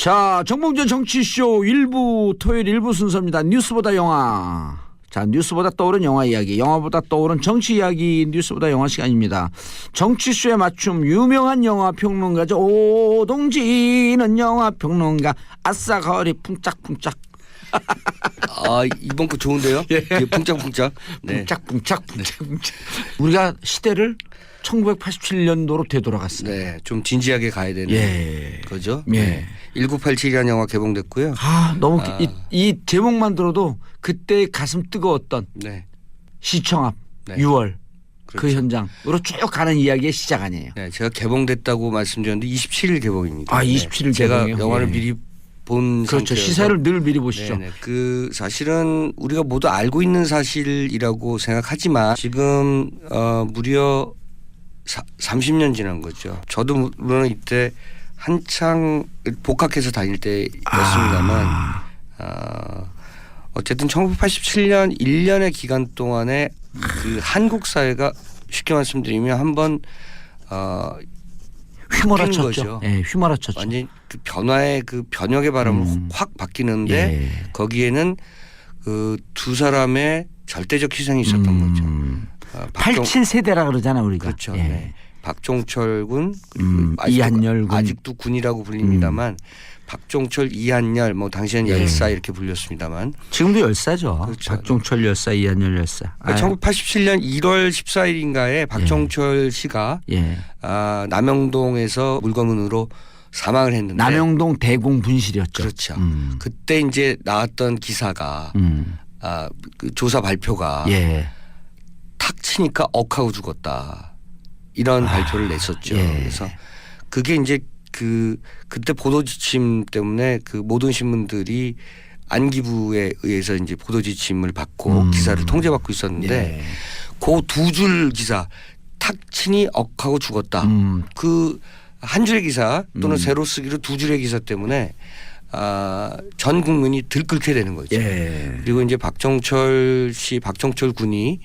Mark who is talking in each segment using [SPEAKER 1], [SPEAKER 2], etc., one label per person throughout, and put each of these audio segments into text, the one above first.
[SPEAKER 1] 자, 정봉준 정치쇼 일부 토요일 일부 순서입니다. 뉴스보다 영화. 자, 뉴스보다 떠오른 영화 이야기, 영화보다 떠오른 정치 이야기, 뉴스보다 영화 시간입니다. 정치쇼에 맞춤 유명한 영화 평론가죠. 오동진은 영화 평론가. 아싸 거리 풍짝풍짝.
[SPEAKER 2] 아, 이번 거 좋은데요?
[SPEAKER 1] 예.
[SPEAKER 2] 풍짝풍짝. 네.
[SPEAKER 1] 풍짝풍짝. 우리가 시대를 1987년도로 되돌아갔습니다.
[SPEAKER 2] 네, 좀 진지하게 가야 되는 거죠.
[SPEAKER 1] 예.
[SPEAKER 2] 네. 1987이라는 영화 개봉됐고요.
[SPEAKER 1] 아, 너무 이 제목만 들어도 그때 가슴 뜨거웠던
[SPEAKER 2] 네.
[SPEAKER 1] 시청 앞
[SPEAKER 2] 네.
[SPEAKER 1] 6월 그
[SPEAKER 2] 그렇죠.
[SPEAKER 1] 현장으로 쭉 가는 이야기의 시작 아니에요.
[SPEAKER 2] 네, 제가 개봉됐다고 말씀드렸는데 27일 개봉입니다.
[SPEAKER 1] 아, 27일
[SPEAKER 2] 제가
[SPEAKER 1] 개봉이요?
[SPEAKER 2] 영화를
[SPEAKER 1] 예.
[SPEAKER 2] 미리 본
[SPEAKER 1] 그렇죠.
[SPEAKER 2] 상태여서.
[SPEAKER 1] 시사를 늘 미리 보시죠.
[SPEAKER 2] 네네. 그 사실은 우리가 모두 알고 있는 사실이라고 생각하지만 지금 무려 30년 지난 거죠. 저도 물론 이때 한창 복학해서 다닐 때였습니다만 어쨌든 1987년 1년의 기간 동안에 그 한국 사회가 쉽게 말씀드리면 한번
[SPEAKER 1] 휘몰아쳤죠.
[SPEAKER 2] 거죠.
[SPEAKER 1] 예, 휘몰아쳤죠.
[SPEAKER 2] 완전 그 변화의 그 변혁의 바람을 확 바뀌는데
[SPEAKER 1] 예.
[SPEAKER 2] 거기에는 그 두 사람의 절대적 희생이 있었던 거죠.
[SPEAKER 1] 87세대라 그러잖아 우리가.
[SPEAKER 2] 그렇죠.
[SPEAKER 1] 예.
[SPEAKER 2] 네. 박종철 군 그리고
[SPEAKER 1] 이한열 군.
[SPEAKER 2] 아직도 군이라고 불립니다만 박종철, 이한열 뭐 당시에는 열사 이렇게 불렸습니다만
[SPEAKER 1] 지금도 열사죠.
[SPEAKER 2] 그렇죠.
[SPEAKER 1] 박종철 열사, 이한열 열사.
[SPEAKER 2] 1987년 1월 14일인가에 박종철 씨가 남영동에서 물거문으로 사망을 했는데
[SPEAKER 1] 남영동 대공 분실이었죠.
[SPEAKER 2] 그렇죠. 그때 이제 나왔던 기사가 그 조사 발표가 탁 치니까 억하고 죽었다. 이런 발표를 냈었죠. 그래서 그게 이제 그때 보도 지침 때문에 그 모든 신문들이 안기부에 의해서 이제 보도 지침을 받고 기사를 통제받고 있었는데 그 두 줄 기사 탁 치니 억하고 죽었다. 그 한 줄의 기사 또는 세로 쓰기로 두 줄의 기사 때문에 전 국민이 들끓게 되는 거죠. 그리고 이제 박종철 군이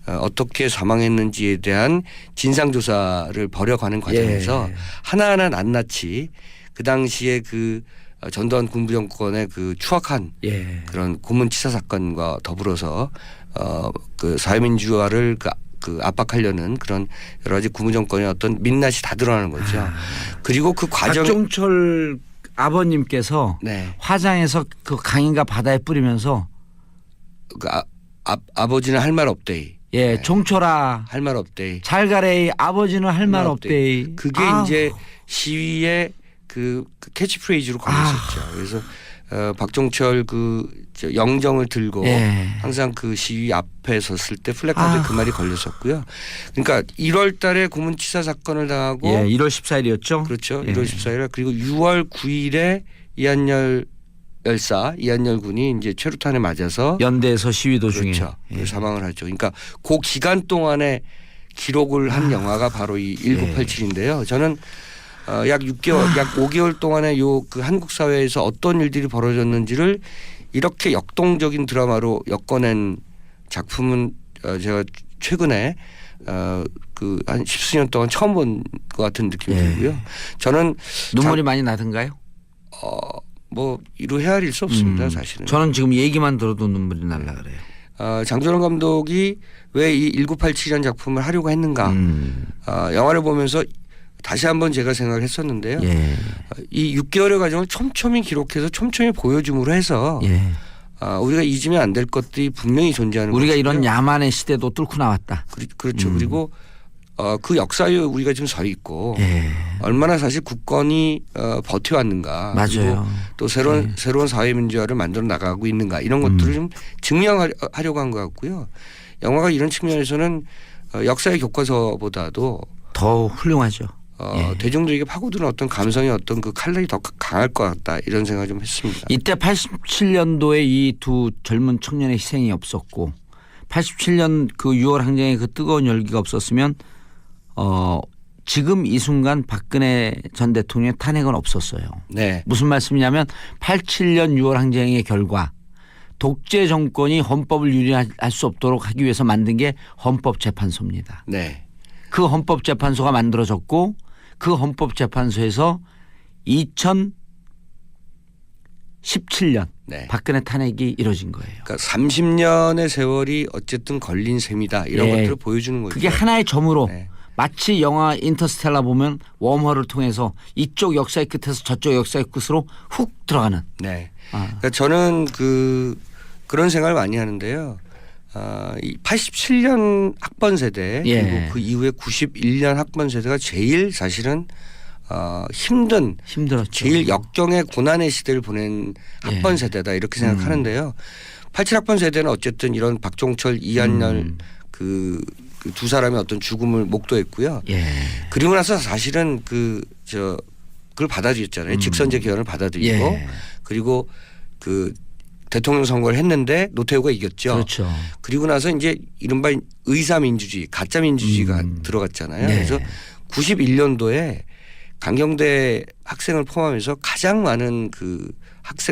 [SPEAKER 2] 어떻게 사망했는지에 대한 진상조사를 벌여가는 과정에서 하나하나 낱낱이 그 당시에 그 전두환 군부정권의 그 추악한 그런 고문치사 사건과 더불어서 그 사회민주화를 그 압박하려는 그런 여러 가지 군부정권의 어떤 민낯이 다 드러나는 거죠. 그리고 그 과정
[SPEAKER 1] 박종철 아버님께서 화장해서 그 강인가 바다에 뿌리면서
[SPEAKER 2] 그 아버지는 할 말 없대이.
[SPEAKER 1] 종철아
[SPEAKER 2] 할 말 없대이.
[SPEAKER 1] 잘 가래이 아버지는 할 말 없대이.
[SPEAKER 2] 그게 이제 시위의 그 캐치프레이즈로 걸렸었죠. 그래서 박종철 영정을 들고 항상 그 시위 앞에 섰을 때 플래카드에 그 말이 걸렸었고요. 그러니까 1월 달에 고문치사 사건을 당하고
[SPEAKER 1] 1월 14일이었죠.
[SPEAKER 2] 그렇죠. 1월 14일 그리고 6월 9일에 이한열 군이 이제 최루탄에 맞아서
[SPEAKER 1] 연대에서 시위 도중에
[SPEAKER 2] 사망을 하죠. 그러니까 그 기간 동안에 기록을 한 영화가 바로 이 1987인데요. 저는 약 6개월, 약 5개월 동안에 그 한국 사회에서 어떤 일들이 벌어졌는지를 이렇게 역동적인 드라마로 엮어낸 작품은 제가 최근에 그 한 10수년 동안 처음 본 것 같은 느낌이 들고요. 저는
[SPEAKER 1] 눈물이 많이 나던가요?
[SPEAKER 2] 뭐 이루 헤아릴 수 없습니다. 사실은.
[SPEAKER 1] 저는 지금 얘기만 들어도 눈물이 날라 그래요.
[SPEAKER 2] 장조영 감독이 왜 이 1987이라는 작품을 하려고 했는가. 영화를 보면서 다시 한번 제가 생각했었는데요. 이 6개월의 과정을 촘촘히 기록해서 촘촘히 보여줌으로 해서 우리가 잊으면 안 될 것들이 분명히 존재하는
[SPEAKER 1] 우리가
[SPEAKER 2] 것이고요.
[SPEAKER 1] 이런 야만의 시대도 뚫고 나왔다.
[SPEAKER 2] 그렇죠. 그리고 그 역사에 우리가 지금 서 있고 얼마나 사실 국권이 버텨왔는가.
[SPEAKER 1] 맞아요.
[SPEAKER 2] 또 새로운 사회민주화를 만들어 나가고 있는가 이런 것들을 좀 증명하려고 한 것 같고요. 영화가 이런 측면에서는 역사의 교과서보다도
[SPEAKER 1] 더 훌륭하죠.
[SPEAKER 2] 대중들에게 파고드는 어떤 감성의 어떤 그 칼날이 더 강할 것 같다 이런 생각을 좀 했습니다.
[SPEAKER 1] 이때 87년도에 이 두 젊은 청년의 희생이 없었고 87년 그 6월 항쟁의 그 뜨거운 열기가 없었으면 지금 이 순간 박근혜 전 대통령의 탄핵은 없었어요. 무슨 말씀이냐면 87년 6월 항쟁의 결과 독재 정권이 헌법을 유린할 수 없도록 하기 위해서 만든 게 헌법재판소입니다. 그 헌법재판소가 만들어졌고 그 헌법재판소에서 17년
[SPEAKER 2] 네.
[SPEAKER 1] 박근혜 탄핵이 이뤄진 거예요.
[SPEAKER 2] 그러니까 30년의 세월이 어쨌든 걸린 셈이다. 이런 것들을 보여주는 거죠.
[SPEAKER 1] 그게 하나의 점으로
[SPEAKER 2] 네.
[SPEAKER 1] 마치 영화 인터스텔라 보면 웜홀을 통해서 이쪽 역사의 끝에서 저쪽 역사의 끝으로 훅 들어가는.
[SPEAKER 2] 네. 그러니까 저는 그런 생각을 많이 하는데요. 이 87년 학번 세대 그리고 그 이후에 91년 학번 세대가 제일 사실은
[SPEAKER 1] 힘들었죠.
[SPEAKER 2] 제일 역경의 고난의 시대를 보낸 학번 세대다 이렇게 생각하는데요. 87학번 세대는 어쨌든 이런 박종철, 이한열 그 두 사람의 어떤 죽음을 목도했고요. 그리고 나서 사실은 그걸 받아들였잖아요. 직선제 개헌을 받아들이고 그리고 그 대통령 선거를 했는데 노태우가 이겼죠.
[SPEAKER 1] 그렇죠.
[SPEAKER 2] 그리고 나서 이제 이른바 의사민주주의, 가짜민주주의가 들어갔잖아요. 그래서 91년도에 강경대 학생을 포함해서 가장 많은 그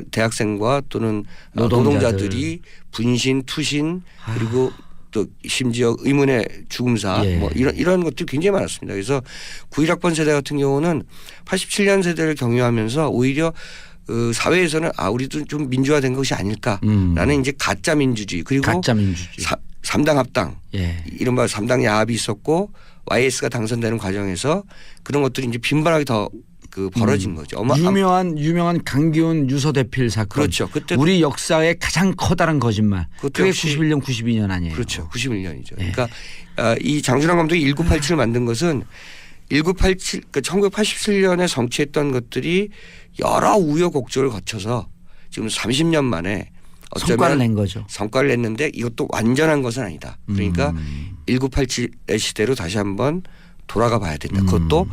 [SPEAKER 2] 대학생과 또는 노동자들이 분신, 투신 그리고 또 심지어 의문의 죽음사 뭐 이런 것들이 굉장히 많았습니다. 그래서 91학번 세대 같은 경우는 87년 세대를 경유하면서 오히려 사회에서는 우리도 좀 민주화된 것이 아닐까라는 이제 가짜 민주주의 그리고 3당 합당 이른바 3당 야합이 있었고 YS가 당선되는 과정에서 그런 것들이 이제 빈번하게 더 벌어진 거죠.
[SPEAKER 1] 유명한 강기훈 유서대필 사건.
[SPEAKER 2] 그렇죠. 그때
[SPEAKER 1] 우리 역사의 가장 커다란 거짓말. 그게 91년, 92년 아니에요.
[SPEAKER 2] 그렇죠. 91년이죠. 그러니까 이 장준환 감독이 1987을 만든 것은 1987년에 성취했던 것들이 여러 우여곡절을 거쳐서 지금 30년 만에
[SPEAKER 1] 성과를 낸 거죠.
[SPEAKER 2] 성과를 냈는데 이것도 완전한 것은 아니다. 그러니까 1987의 시대로 다시 한번 돌아가 봐야 된다. 그것도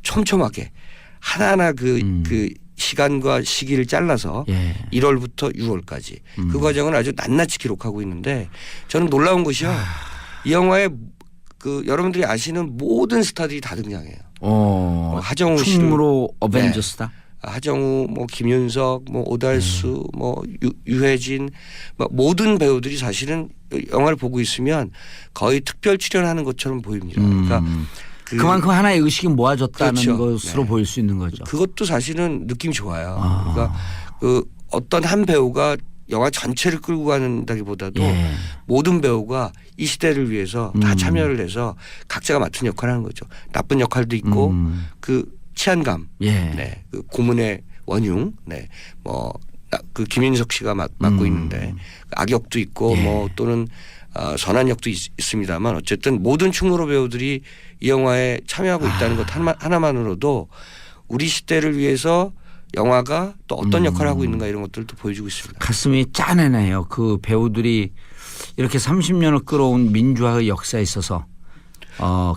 [SPEAKER 2] 촘촘하게 하나하나 그 시간과 시기를 잘라서 1월부터 6월까지 그 과정을 아주 낱낱이 기록하고 있는데 저는 놀라운 것이요. 이 영화에 여러분들이 아시는 모든 스타들이 다 등장해요. 하정우 씨,
[SPEAKER 1] 충무로 어벤져스다.
[SPEAKER 2] 하정우, 뭐 김윤석, 뭐 오달수, 뭐 유해진, 뭐 모든 배우들이 사실은 영화를 보고 있으면 거의 특별 출연하는 것처럼 보입니다. 그러니까
[SPEAKER 1] 그만큼 하나의 의식이 모아졌다는
[SPEAKER 2] 그렇죠.
[SPEAKER 1] 것으로 보일 수 있는 거죠.
[SPEAKER 2] 그것도 사실은 느낌이 좋아요. 그러니까 어떤 한 배우가 영화 전체를 끌고 가는다기보다도 모든 배우가 이 시대를 위해서 다 참여를 해서 각자가 맡은 역할을 하는 거죠. 나쁜 역할도 있고 그 치안감, 그 고문의 원흉, 뭐 그 김인석 씨가 맡고 있는데 악역도 있고 뭐 또는 선한 역도 있습니다만 어쨌든 모든 충무로 배우들이 이 영화에 참여하고 있다는 것 하나만으로도 우리 시대를 위해서 영화가 또 어떤 역할을 하고 있는가 이런 것들을 또 보여주고 있습니다.
[SPEAKER 1] 가슴이 짠해네요. 그 배우들이 이렇게 30년을 끌어온 민주화의 역사에 있어서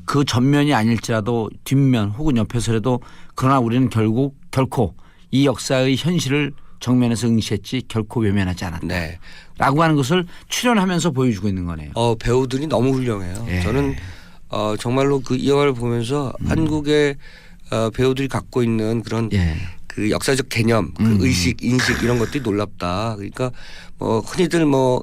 [SPEAKER 1] 그 전면이 아닐지라도 뒷면 혹은 옆에서라도 그러나 우리는 결코 이 역사의 현실을 정면에서 응시했지 결코 외면하지 않았다. 라고 하는 것을 출연하면서 보여주고 있는 거네요.
[SPEAKER 2] 배우들이 너무 훌륭해요. 저는 정말로 이 영화를 보면서 한국의 배우들이 갖고 있는 그런 그 역사적 개념, 그 의식, 인식 이런 것들이 놀랍다. 그러니까 뭐 흔히들 뭐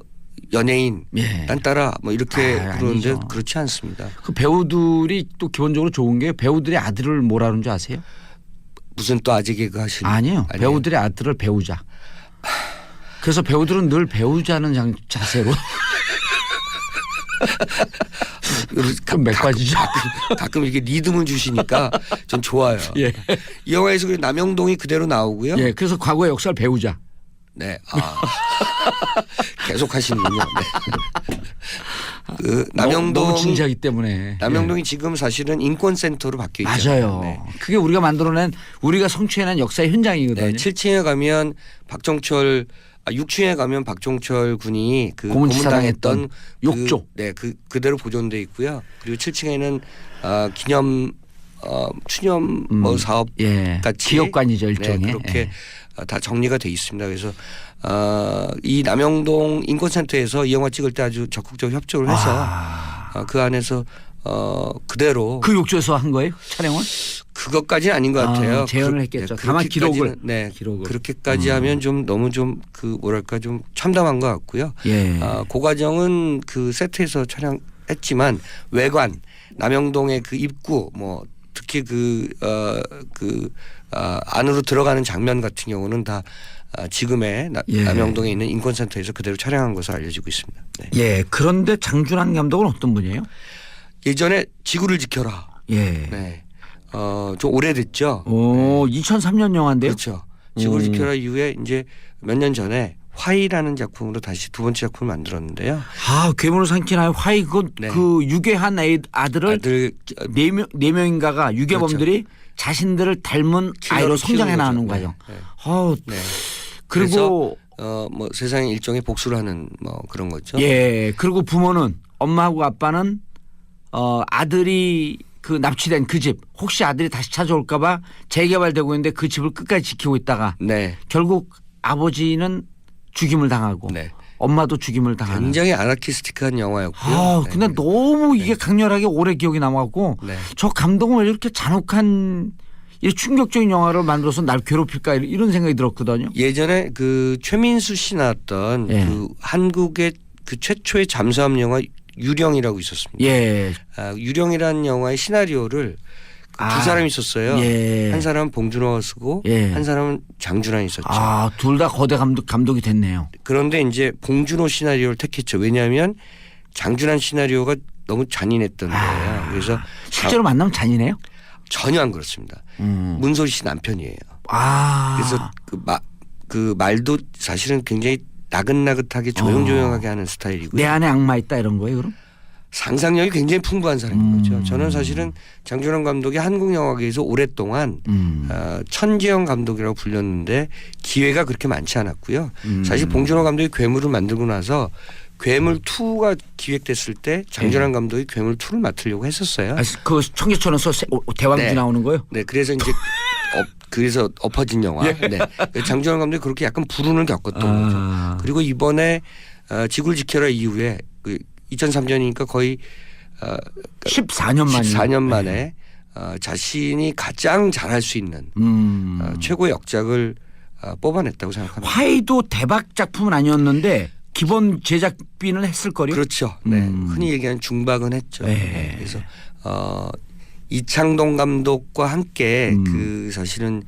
[SPEAKER 2] 연예인, 딴따라 뭐 이렇게 그러는데
[SPEAKER 1] 아니죠.
[SPEAKER 2] 그렇지 않습니다.
[SPEAKER 1] 그 배우들이 또 기본적으로 좋은 게 배우들의 아들을 뭐라 그러는 줄 아세요?
[SPEAKER 2] 무슨 또 아재 개그 하시는?
[SPEAKER 1] 아니요. 배우들의 아들을 배우자. 그래서 배우들은 늘 배우자는 자세로. 그럼 몇 가지죠?
[SPEAKER 2] 가끔 이렇게 리듬을 주시니까 전 좋아요. 이 영화에서 남영동이 그대로 나오고요.
[SPEAKER 1] 그래서 과거의 역사를 배우자.
[SPEAKER 2] 계속 하시는군요. 그 남영동
[SPEAKER 1] 너무 진지하기 때문에
[SPEAKER 2] 남영동이 지금 사실은 인권센터로 바뀌어 있죠.
[SPEAKER 1] 맞아요. 그게 우리가 만들어낸 우리가 성취해낸 역사의 현장이거든요.
[SPEAKER 2] 7층에 가면 6층에 가면 박종철 군이 그
[SPEAKER 1] 고문당했던 욕조.
[SPEAKER 2] 그대로 보존돼 있고요. 그리고 7층에는 기념 추념 뭐 사업 같이
[SPEAKER 1] 기업관이죠 일종의.
[SPEAKER 2] 그렇게 다 정리가 돼 있습니다. 그래서 이 남영동 인권센터에서 이 영화 찍을 때 아주 적극적 협조를 해서 그 안에서 그대로
[SPEAKER 1] 그 욕조에서 한 거예요? 촬영을?
[SPEAKER 2] 그것까지는 아닌 것 같아요.
[SPEAKER 1] 재현을 했겠죠. 다만 기록을.
[SPEAKER 2] 그렇게까지 하면 좀 너무 좀 그 뭐랄까 좀 참담한 것 같고요. 그 과정은 그 세트에서 촬영했지만 외관 남영동의 그 입구 뭐 특히 그 안으로 들어가는 장면 같은 경우는 다 지금의 남영동에 있는 인권센터에서 그대로 촬영한 것으로 알려지고 있습니다. 네.
[SPEAKER 1] 예. 그런데 장준환 감독은 어떤 분이에요?
[SPEAKER 2] 예전에 지구를 지켜라.
[SPEAKER 1] 예.
[SPEAKER 2] 네. 좀 오래됐죠.
[SPEAKER 1] 오, 2003년 영화인데요.
[SPEAKER 2] 그렇죠. 지구를 지켜라 이후에 이제 몇 년 전에 화이라는 작품으로 다시 두 번째 작품을 만들었는데요.
[SPEAKER 1] 아, 괴물을 삼키나요? 화이 그 유괴한 아들을 네 명인가가 유괴범들이
[SPEAKER 2] 그렇죠.
[SPEAKER 1] 자신들을 닮은 아이로 성장해 나가는 과정.
[SPEAKER 2] 네.
[SPEAKER 1] 그리고
[SPEAKER 2] 뭐 세상에 일종의 복수를 하는 뭐 그런 거죠.
[SPEAKER 1] 예. 그리고 부모는 엄마하고 아빠는 아들이 그 납치된 그 집 혹시 아들이 다시 찾아올까 봐 재개발되고 있는데 그 집을 끝까지 지키고 있다가 결국 아버지는 죽임을 당하고 엄마도 죽임을 당하는
[SPEAKER 2] 굉장히 아나키스틱한 영화였고요.
[SPEAKER 1] 근데 너무 이게 강렬하게 오래 기억이 남았고 저 감독은 왜 이렇게 잔혹한 이 충격적인 영화를 만들어서 날 괴롭힐까 이런 생각이 들었거든요.
[SPEAKER 2] 예전에 그 최민수 씨 나왔던 그 한국의 그 최초의 잠수함 영화 유령이라고 있었습니다. 유령이라는 영화의 시나리오를 두 사람이 있었어요. 한 사람은 봉준호가 쓰고 한 사람은 장준환이 썼죠.
[SPEAKER 1] 둘 다 거대 감독이 됐네요.
[SPEAKER 2] 그런데 이제 봉준호 시나리오를 택했죠. 왜냐하면 장준환 시나리오가 너무 잔인했던 거예요. 그래서
[SPEAKER 1] 실제로 만나면 잔인해요?
[SPEAKER 2] 전혀 안 그렇습니다. 문소리 씨 남편이에요. 그래서 그 말도 사실은 굉장히 나긋나긋하게 조용조용하게 하는 스타일이고요.
[SPEAKER 1] 내 안에 악마 있다 이런 거예요, 그럼?
[SPEAKER 2] 상상력이 굉장히 풍부한 사람인 거죠. 저는 사실은 장준환 감독이 한국 영화계에서 오랫동안 천재형 감독이라고 불렸는데 기회가 그렇게 많지 않았고요. 사실 봉준호 감독이 괴물을 만들고 나서 괴물 2가 기획됐을 때 장준환 감독이 괴물 2를 맡으려고 했었어요.
[SPEAKER 1] 그 청계천에서 대왕지 나오는 거요?
[SPEAKER 2] 네, 그래서 이제 그래서 엎어진 영화. 장준환 감독이 그렇게 약간 불운을 겪었던 거죠. 그리고 이번에 지구를 지켜라 이후에 2003년이니까 거의 14년 만에 자신이 가장 잘할 수 있는 최고의 역작을 뽑아냈다고 생각합니다.
[SPEAKER 1] 화이도 대박 작품은 아니었는데 기본 제작비는 했을 거요.
[SPEAKER 2] 그렇죠. 흔히 얘기하는 중박은 했죠. 그래서 이창동 감독과 함께 그 사실은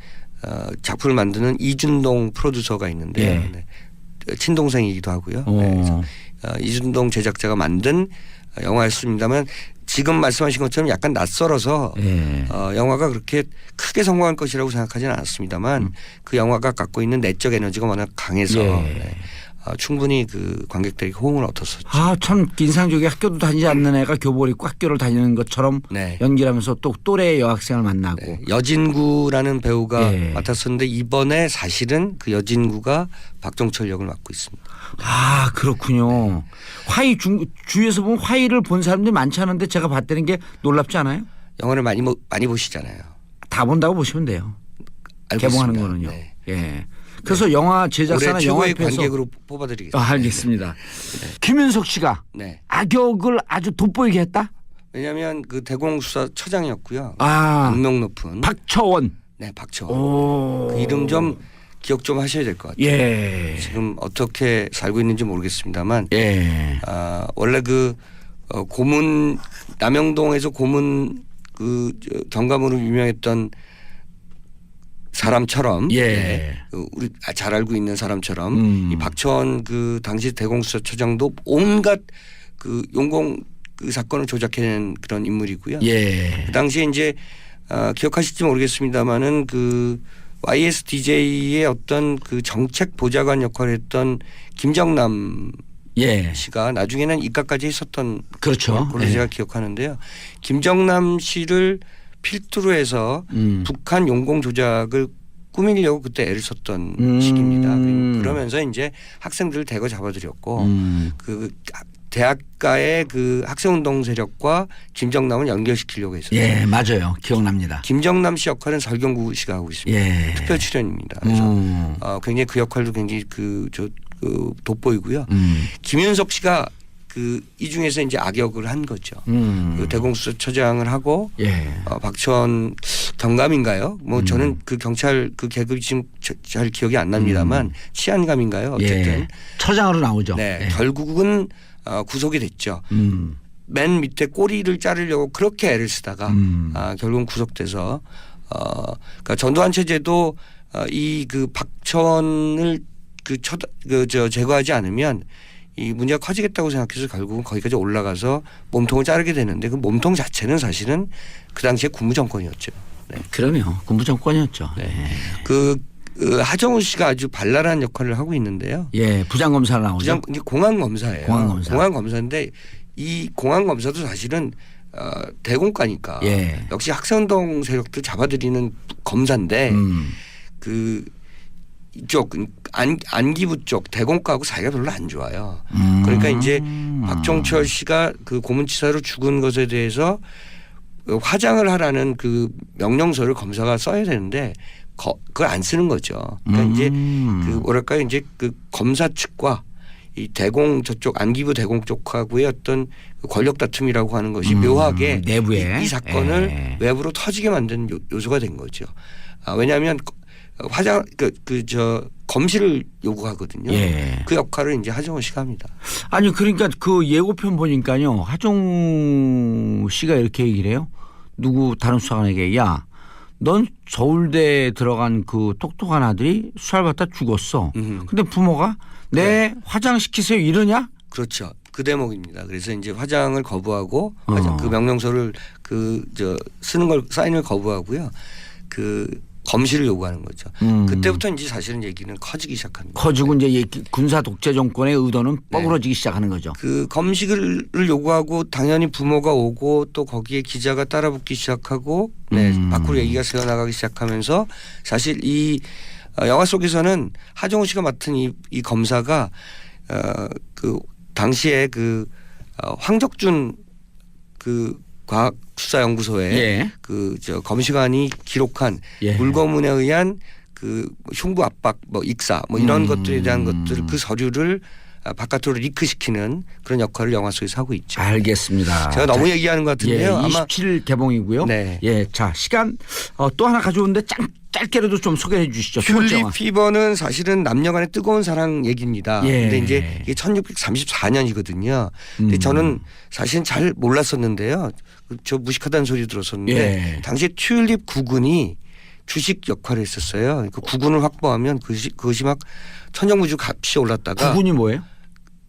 [SPEAKER 2] 작품을 만드는 이준동 프로듀서가 있는데 친동생이기도 하고요. 그래서 이준동 제작자가 만든 영화였습니다만 지금 말씀하신 것처럼 약간 낯설어서 영화가 그렇게 크게 성공할 것이라고 생각하지는 않았습니다만 그 영화가 갖고 있는 내적 에너지가 워낙 강해서 충분히 그 관객들에게 호응을 얻었었죠.
[SPEAKER 1] 참 인상적이게 학교도 다니지 않는 애가 교복을 입고 학교를 다니는 것처럼 연기를 하면서 또 또래의 여학생을 만나고.
[SPEAKER 2] 여진구라는 배우가 맡았었는데 이번에 사실은 그 여진구가 박종철 역을 맡고 있습니다.
[SPEAKER 1] 그렇군요. 화이 주위에서 보면 화이를 본 사람들이 많지 않은데 제가 봤다는 게 놀랍지 않아요?
[SPEAKER 2] 영화를 많이 보시잖아요.
[SPEAKER 1] 다 본다고 보시면 돼요. 개봉하는 거는요. 그래서 영화 제작사나
[SPEAKER 2] 영화협회에서 관객으로 뽑아드리겠습니다.
[SPEAKER 1] 알겠습니다. 김윤석 씨가 악역을 아주 돋보이게 했다?
[SPEAKER 2] 왜냐하면 그 대공수사처장이었고요. 악명 높은
[SPEAKER 1] 박처원.
[SPEAKER 2] 박처원. 그 이름 좀 기억 좀 하셔야 될 것 같아요. 지금 어떻게 살고 있는지 모르겠습니다만 원래 그 고문 남영동에서 고문 그 경감으로 유명했던 사람처럼 우리 잘 알고 있는 사람처럼 이 박처원 그 당시 대공수사처장도 온갖 그 용공 그 사건을 조작해낸 그런 인물이고요. 그 당시에 이제 기억하실지 모르겠습니다만은 그 YSDJ의 어떤 그 정책 보좌관 역할을 했던 김정남 씨가 나중에는 입각까지 했었던
[SPEAKER 1] 그렇죠.
[SPEAKER 2] 그걸 제가 기억하는데요. 김정남 씨를 필두로 해서 북한 용공 조작을 꾸미려고 그때 애를 썼던 시기입니다. 그러면서 이제 학생들을 대거 잡아들였고 그 대학가의 그 학생운동 세력과 김정남을 연결시키려고 했었어요.
[SPEAKER 1] 맞아요. 기억납니다.
[SPEAKER 2] 김정남 씨 역할은 설경구 씨가 하고 있습니다. 특별 출연입니다. 그래서 굉장히 그 역할도 굉장히 그 돋보이고요. 김윤석 씨가 이 중에서 이제 악역을 한 거죠. 그 대공수사처장을 하고 박처원 경감인가요? 뭐 저는 그 경찰 그 계급이 지금 잘 기억이 안 납니다만 치안감인가요? 어쨌든
[SPEAKER 1] 처장으로 나오죠.
[SPEAKER 2] 결국은 구속이 됐죠. 맨 밑에 꼬리를 자르려고 그렇게 애를 쓰다가 결국은 구속돼서 그러니까 전두환 체제도 이 그 박천을 제거하지 않으면 이 문제가 커지겠다고 생각해서 결국은 거기까지 올라가서 몸통을 자르게 되는데 그 몸통 자체는 사실은 그 당시에 군부 정권이었죠. 네.
[SPEAKER 1] 그러면 군부 정권이었죠.
[SPEAKER 2] 네. 그 하정우 씨가 아주 발랄한 역할을 하고 있는데요.
[SPEAKER 1] 예, 부장검사로 나오죠.
[SPEAKER 2] 이제 공안검사예요.
[SPEAKER 1] 공안검사.
[SPEAKER 2] 공안검사인데 이 공안검사도 사실은 대공과니까
[SPEAKER 1] 예.
[SPEAKER 2] 역시 학생운동 세력들 잡아들이는 검사인데 그 이쪽 안기부 쪽 대공과하고 사이가 별로 안 좋아요. 그러니까 이제 박종철 씨가 그 고문치사로 죽은 것에 대해서 화장을 하라는 그 명령서를 검사가 써야 되는데 그걸 안 쓰는 거죠. 그러니까 이제 그 뭐랄까요, 이제 그 검사 측과 이 대공 저쪽 안기부 대공 쪽하고의 어떤 권력 다툼이라고 하는 것이 묘하게
[SPEAKER 1] 내부에
[SPEAKER 2] 이 사건을
[SPEAKER 1] 예.
[SPEAKER 2] 외부로 터지게 만든 요소가 된 거죠. 왜냐하면 화장 검시를 요구하거든요.
[SPEAKER 1] 예.
[SPEAKER 2] 그 역할을 이제 하정우 씨가 합니다.
[SPEAKER 1] 아니 그러니까 그 예고편 보니까요. 하정우 씨가 이렇게 얘기를 해요. 누구 다른 수사관에게 야, 넌 서울대 들어간 그 똑똑한 아들이 수사를 받다 죽었어. 근데 부모가 내 화장시키세요 이러냐?
[SPEAKER 2] 그렇죠. 그 대목입니다. 그래서 이제 화장을 거부하고 그 명령서를 쓰는 걸 사인을 거부하고요. 그 검시를 요구하는 거죠. 그때부터 이제 사실은 얘기는 커지기 시작합니다.
[SPEAKER 1] 커지고 이제 군사 독재 정권의 의도는 뻐그러지기 시작하는 거죠.
[SPEAKER 2] 그 검식을 요구하고 당연히 부모가 오고 또 거기에 기자가 따라붙기 시작하고 밖으로 얘기가 새어나가기 시작하면서 사실 이 영화 속에서는 하정우 씨가 맡은 이 검사가 그 당시에 그 황적준 그 과학수사연구소에
[SPEAKER 1] 예.
[SPEAKER 2] 검시관이 기록한
[SPEAKER 1] 예.
[SPEAKER 2] 물고문에 의한 그 흉부 압박 익사 이런 것들에 대한 것들 그 서류를 바깥으로 리크시키는 그런 역할을 영화 속에서 하고 있죠.
[SPEAKER 1] 알겠습니다.
[SPEAKER 2] 제가 너무 얘기하는 것 같은데요.
[SPEAKER 1] 예,
[SPEAKER 2] 아마
[SPEAKER 1] 27일 개봉이고요.
[SPEAKER 2] 네.
[SPEAKER 1] 예, 자 시간 또 하나 가져오는데 짧게라도 좀 소개해 주시죠.
[SPEAKER 2] 튤립 피버는 사실은 남녀간의 뜨거운 사랑 얘기입니다.
[SPEAKER 1] 예.
[SPEAKER 2] 근데 이제 이게 1634년이거든요. 근데 저는 사실은 잘 몰랐었는데요. 저 무식하다는 소리 들었었는데
[SPEAKER 1] 예.
[SPEAKER 2] 당시에 튤립 구군이 주식 역할을 했었어요. 그 구군을 확보하면 그것이 막 천정무주 값이 올랐다가
[SPEAKER 1] 구군이 뭐예요?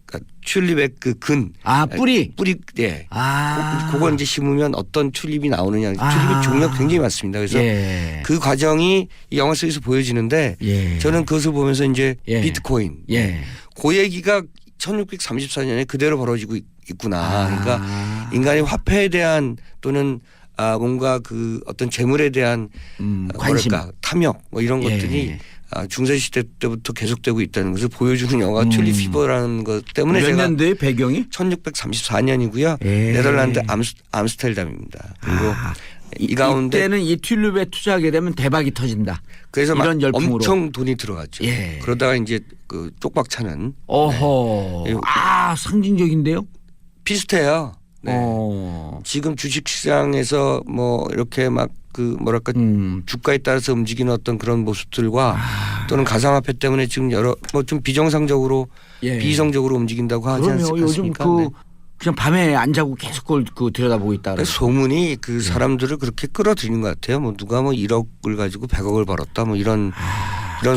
[SPEAKER 2] 그러니까 튤립의 그 근.
[SPEAKER 1] 뿌리.
[SPEAKER 2] 예.
[SPEAKER 1] 아.
[SPEAKER 2] 그걸 이제 심으면 어떤 튤립이 나오느냐. 튤립의 종류가 굉장히 많습니다. 그래서
[SPEAKER 1] 예.
[SPEAKER 2] 그 과정이 이 영화 속에서 보여지는데
[SPEAKER 1] 예.
[SPEAKER 2] 저는 그것을 보면서 이제
[SPEAKER 1] 예.
[SPEAKER 2] 비트코인.
[SPEAKER 1] 예.
[SPEAKER 2] 그 얘기가 1634년에 그대로 벌어지고 있구나. 그러니까 인간의 화폐에 대한 또는 뭔가 그 어떤 재물에 대한
[SPEAKER 1] 관심,
[SPEAKER 2] 탐욕 이런
[SPEAKER 1] 예.
[SPEAKER 2] 것들이 중세 시대 때부터 계속되고 있다는 것을 보여주는 영화 튤립 피버라는 것 때문에
[SPEAKER 1] 몇
[SPEAKER 2] 제가
[SPEAKER 1] 년도에 배경이?
[SPEAKER 2] 1634년이고요.
[SPEAKER 1] 예.
[SPEAKER 2] 네덜란드 암스테르담입니다. 그리고 이 가운데
[SPEAKER 1] 이때는 이 튤립에 투자하게 되면 대박이 터진다.
[SPEAKER 2] 그래서 막
[SPEAKER 1] 이런 열풍으로.
[SPEAKER 2] 엄청 돈이 들어갔죠.
[SPEAKER 1] 예.
[SPEAKER 2] 그러다가 이제 그 쪽박 차는
[SPEAKER 1] 어허.
[SPEAKER 2] 네.
[SPEAKER 1] 상징적인데요.
[SPEAKER 2] 비슷해요. 네. 지금 주식시장에서 이렇게 막 그 뭐랄까 주가에 따라서 움직이는 어떤 그런 모습들과 또는 가상화폐 때문에 지금 여러 좀 비정상적으로
[SPEAKER 1] 예.
[SPEAKER 2] 비이성적으로 움직인다고 하지
[SPEAKER 1] 그러면 요즘
[SPEAKER 2] 않습니까?
[SPEAKER 1] 그냥 밤에 안 자고 계속 그걸 들여다보고 있다.
[SPEAKER 2] 그러니까 소문이 그 사람들을 그렇게 끌어들이는 것 같아요. 누가 1억을 가지고 100억을 벌었다 이런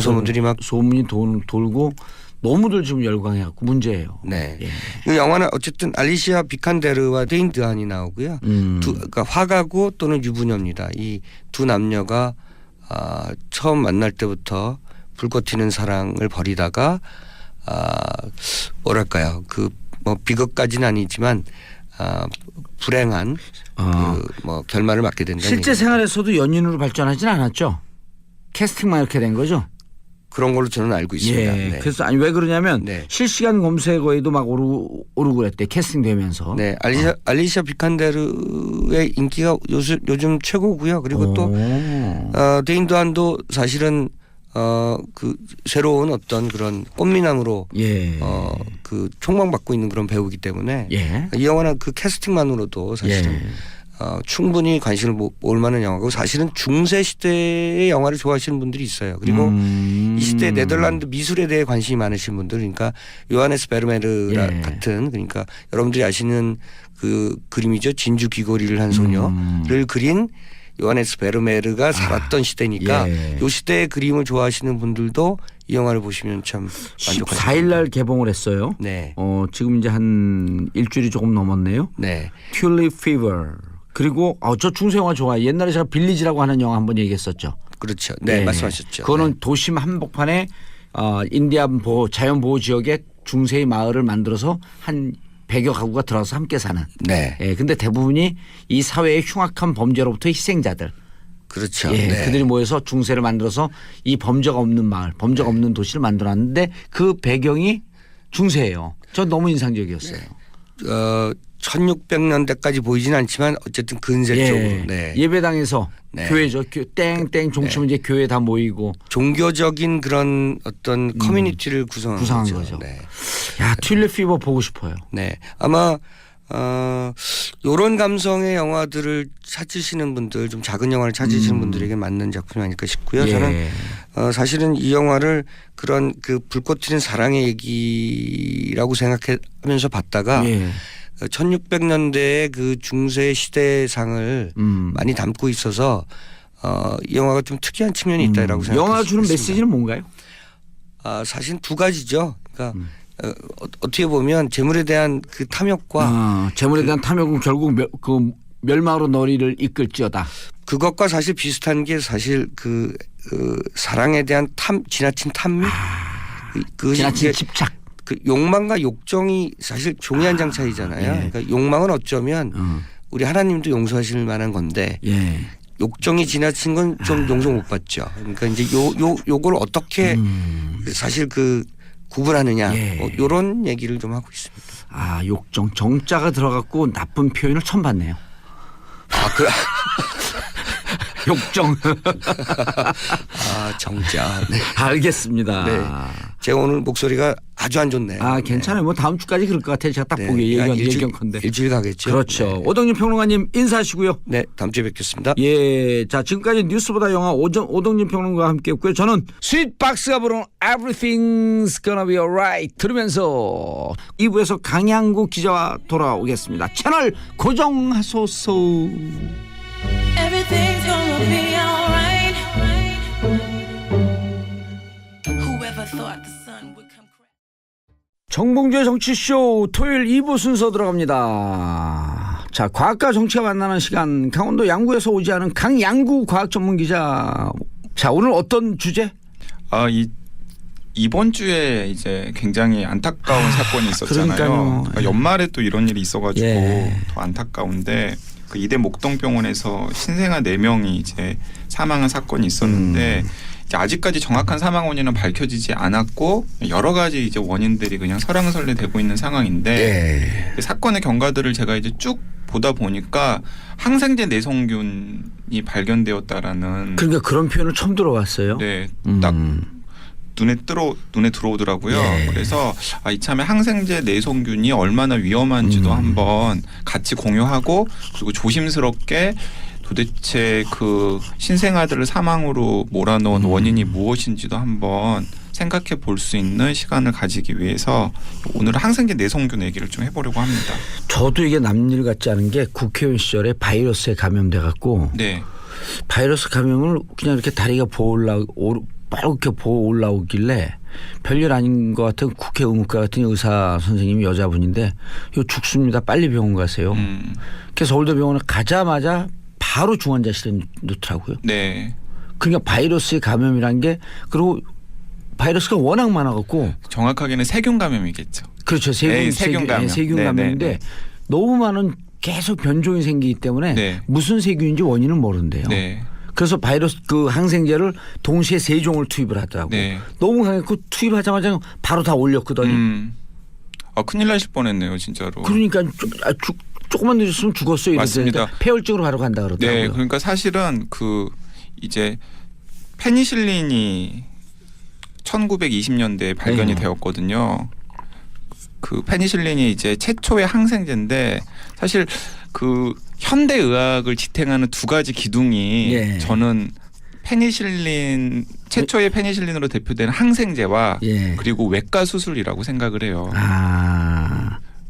[SPEAKER 2] 소문들이 막
[SPEAKER 1] 소문이 돌고 너무들 지금 열광해갖고 문제예요.
[SPEAKER 2] 네.
[SPEAKER 1] 예.
[SPEAKER 2] 이 영화는 어쨌든 알리시아 비칸데르와 데인 드한이 나오고요. 그러니까 화가고 또는 유부녀입니다. 이 두 남녀가 처음 만날 때부터 불꽃 튀는 사랑을 벌이다가 뭐랄까요. 비극까지는 아니지만 불행한 결말을 맞게 된다.
[SPEAKER 1] 실제 생활에서도 연인으로 발전하진 않았죠. 캐스팅만 이렇게 된 거죠.
[SPEAKER 2] 그런 걸로 저는 알고 있습니다.
[SPEAKER 1] 예.
[SPEAKER 2] 네.
[SPEAKER 1] 그래서 왜 그러냐면
[SPEAKER 2] 네.
[SPEAKER 1] 실시간 검색어에도 막 오르고 그랬대. 캐스팅되면서.
[SPEAKER 2] 네, 알리시아 비칸데르의 인기가 요즘 최고고요. 그리고 또 데인 드한도 사실은 그 새로운 어떤 그런 꽃미남으로
[SPEAKER 1] 예.
[SPEAKER 2] 그 총망받고 있는 그런 배우이기 때문에
[SPEAKER 1] 예.
[SPEAKER 2] 이 영화는 그 캐스팅만으로도 사실은 충분히 관심을 모을 만한 영화고 사실은 중세 시대의 영화를 좋아하시는 분들이 있어요. 그리고 이 시대 네덜란드 미술에 대해 관심이 많으신 분들, 그러니까 요하네스 베르메르
[SPEAKER 1] 예.
[SPEAKER 2] 같은 그러니까 여러분들이 아시는 그 그림이죠. 진주 귀걸이를 한 소녀를 그린 요하네스 베르메르가 살았던 시대니까 이 시대의 그림을 좋아하시는 분들도 이 영화를 보시면 참 만족하실
[SPEAKER 1] 14일 날 개봉을 했어요.
[SPEAKER 2] 네.
[SPEAKER 1] 지금 이제 한 일주일이 조금 넘었네요.
[SPEAKER 2] 네.
[SPEAKER 1] 튤립 피버. 그리고 저 중세 영화 좋아해요. 옛날에 제가 빌리지라고 하는 영화 한번 얘기했었죠.
[SPEAKER 2] 그렇죠. 네, 말씀하셨죠.
[SPEAKER 1] 그거는
[SPEAKER 2] 네.
[SPEAKER 1] 도심 한복판에 인디안 자연 보호 지역에 중세의 마을을 만들어서 한 100여 가구가 들어와서 함께 사는.
[SPEAKER 2] 네.
[SPEAKER 1] 근데 대부분이 이 사회의 흉악한 범죄로부터 희생자들.
[SPEAKER 2] 그렇죠.
[SPEAKER 1] 그들이 모여서 중세를 만들어서 이 범죄가 없는 마을, 범죄가 없는 도시를 만들어놨는데 그 배경이 중세예요. 전 너무 인상적이었어요.
[SPEAKER 2] 1600년대까지 보이진 않지만 어쨌든 근세 쪽으로. 네.
[SPEAKER 1] 예배당에서 교회죠. 땡땡 종치면 이제 교회 다 모이고
[SPEAKER 2] 종교적인 그런 어떤 커뮤니티를 구성한
[SPEAKER 1] 거죠.
[SPEAKER 2] 네.
[SPEAKER 1] 야, 튤립 피버 보고 싶어요.
[SPEAKER 2] 네. 아마 이런 감성의 영화들을 찾으시는 분들, 좀 작은 영화를 찾으시는 분들에게 맞는 작품이 아닐까 싶고요. 저는 사실은 이 영화를 그런 그 불꽃 튀는 사랑의 얘기라고 생각하면서 봤다가 1600년대의 그 중세 시대상을 많이 담고 있어서 이 영화가 좀 특이한 측면이 있다라고 생각합니다.
[SPEAKER 1] 영화가 주는 메시지는 뭔가요?
[SPEAKER 2] 사실 두 가지죠. 그러니까 어떻게 보면 재물에 대한 그 탐욕과
[SPEAKER 1] 재물에 대한 탐욕은 결국 그 멸망으로 너희를 이끌지어다.
[SPEAKER 2] 그것과 사실 비슷한 게 사실 그 사랑에 대한 지나친 탐욕,
[SPEAKER 1] 지나친 집착.
[SPEAKER 2] 그 욕망과 욕정이 사실 종이 한 장 차이잖아요. 그러니까 욕망은 어쩌면 우리 하나님도 용서하실 만한 건데 욕정이 지나친 건 좀 용서 못 받죠. 그러니까 이제 요걸 어떻게 사실 그 구분하느냐 뭐 이런 얘기를 좀 하고 있습니다.
[SPEAKER 1] 욕정 정자가 들어갔고 나쁜 표현을 처음 봤네요. 욕정.
[SPEAKER 2] 정자. 네.
[SPEAKER 1] 알겠습니다.
[SPEAKER 2] 네. 제가 오늘 목소리가 아주 안 좋네요.
[SPEAKER 1] 괜찮아요. 뭐 다음 주까지 그럴 것 같아요. 제가 딱 보기에 예견컨대.
[SPEAKER 2] 일주일 가겠죠.
[SPEAKER 1] 그렇죠.
[SPEAKER 2] 네.
[SPEAKER 1] 오동진 평론가님 인사하시고요.
[SPEAKER 2] 네, 다음 주에 뵙겠습니다.
[SPEAKER 1] 자, 지금까지 뉴스보다 영화 오동진 평론가와 함께했고요. 저는 스윗박스가 부르는 Everything's Gonna Be Alright 들으면서 2부에서 강양구 기자와 돌아오겠습니다. 채널 고정하소서.
[SPEAKER 3] Everything's gonna be alright. Whoever thought the sun would come crashing.
[SPEAKER 1] 정봉주의 정치쇼 토요일 2부 순서 들어갑니다. 자, 과학과 정치가 만나는 시간, 강원도 양구에서 오지 않은 강양구 과학 전문 기자. 자, 오늘 어떤 주제?
[SPEAKER 4] 이번 주에 이제 굉장히 안타까운 사건이 있었잖아요. 그러니까 연말에 또 이런 일이 있어가지고 더 안타까운데 그 이대 목동병원에서 신생아 4명이 이제 사망한 사건이 있었는데 이제 아직까지 정확한 사망 원인은 밝혀지지 않았고 여러 가지 이제 원인들이 그냥 설왕설래되고 있는 상황인데 그 사건의 경과들을 제가 이제 쭉 보다 보니까 항생제 내성균이 발견되었다라는
[SPEAKER 1] 그러니까 그런 표현을 처음 들어봤어요.
[SPEAKER 4] 네, 딱 눈에 들어오더라고요. 그래서 이참에 항생제 내성균이 얼마나 위험한지도 한번 같이 공유하고 그리고 조심스럽게 도대체 그 신생아들을 사망으로 몰아넣은 원인이 무엇인지도 한번 생각해 볼 수 있는 시간을 가지기 위해서 오늘 항생제 내성균 얘기를 좀 해보려고 합니다.
[SPEAKER 1] 저도 이게 남일 같지 않은 게 국회의원 시절에 바이러스에 감염돼 갖고 바이러스 감염을 그냥 이렇게 다리가 이렇게 보호 올라오길래 별일 아닌 것 같은 국회 의무과 같은 의사 선생님이 여자분인데 이거 죽습니다. 빨리 병원 가세요. 그래서 서울대병원에 가자마자 바로 중환자실에 넣더라고요. 그러니까 바이러스의 감염이란 게 그리고 바이러스가 워낙 많아갖고
[SPEAKER 4] 정확하게는 세균 감염이겠죠.
[SPEAKER 1] 그렇죠. 세균 감염인데 너무 많은 계속 변종이 생기기 때문에 무슨 세균인지 원인을 모른대요. 그래서 바이러스 그 항생제를 동시에 3종을 투입을 하더라고요. 너무 강했고 투입하자마자 바로 다 올렸거든요.
[SPEAKER 4] 큰일 나실 뻔했네요, 진짜로.
[SPEAKER 1] 그러니까 조금만 늦었으면 죽었어요.
[SPEAKER 4] 맞습니다.
[SPEAKER 1] 폐혈증으로 바로 간다 그러더라고요.
[SPEAKER 4] 그러니까 사실은 그 이제 페니실린이 1920년대에 발견이 되었거든요. 그 페니실린이 이제 최초의 항생제인데 사실 그 현대 의학을 지탱하는 두 가지 기둥이 저는 페니실린 최초의 페니실린으로 대표되는 항생제와 그리고 외과 수술이라고 생각을 해요.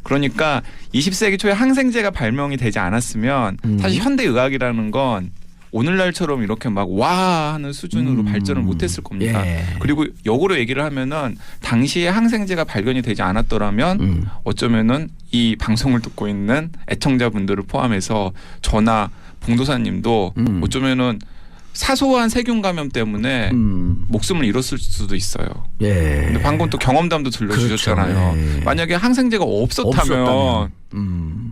[SPEAKER 4] 그러니까 20세기 초에 항생제가 발명이 되지 않았으면 사실 현대 의학이라는 건 오늘날처럼 이렇게 막 와 하는 수준으로 발전을 못했을 겁니다.
[SPEAKER 1] 예.
[SPEAKER 4] 그리고 역으로 얘기를 하면은 당시에 항생제가 발견이 되지 않았더라면 어쩌면은 이 방송을 듣고 있는 애청자분들을 포함해서 저나 봉도사님도 어쩌면은 사소한 세균 감염 때문에 목숨을 잃었을 수도 있어요.
[SPEAKER 1] 예.
[SPEAKER 4] 근데 방금 또 경험담도 들려주셨잖아요.
[SPEAKER 1] 그렇죠. 예.
[SPEAKER 4] 만약에 항생제가 없었다면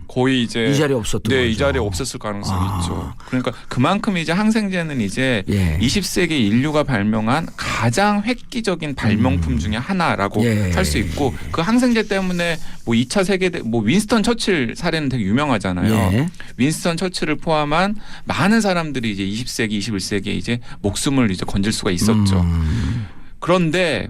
[SPEAKER 4] 거의 이제
[SPEAKER 1] 이 자리에 없었던
[SPEAKER 4] 네,
[SPEAKER 1] 거죠.
[SPEAKER 4] 이 자리에 없었을 가능성이 있죠. 그러니까 그만큼 이제 항생제는 이제
[SPEAKER 1] 예.
[SPEAKER 4] 20세기 인류가 발명한 가장 획기적인 발명품 중에 하나라고
[SPEAKER 1] 예.
[SPEAKER 4] 할 수 있고 그 항생제 때문에 뭐 2차 세계대 뭐 윈스턴 처칠 사례는 되게 유명하잖아요.
[SPEAKER 1] 예.
[SPEAKER 4] 윈스턴 처칠을 포함한 많은 사람들이 이제 20세기, 21세기에 이제 목숨을 이제 건질 수가 있었죠. 그런데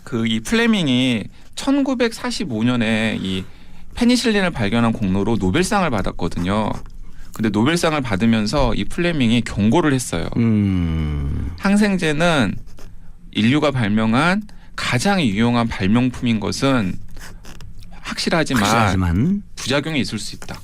[SPEAKER 4] 그 이 플레밍이 1945년에 이 페니실린을 발견한 공로로 노벨상을 받았거든요. 근데 노벨상을 받으면서 이 플레밍이 경고를 했어요. 항생제는 인류가 발명한 가장 유용한 발명품인 것은 확실하지만 부작용이 있을 수 있다.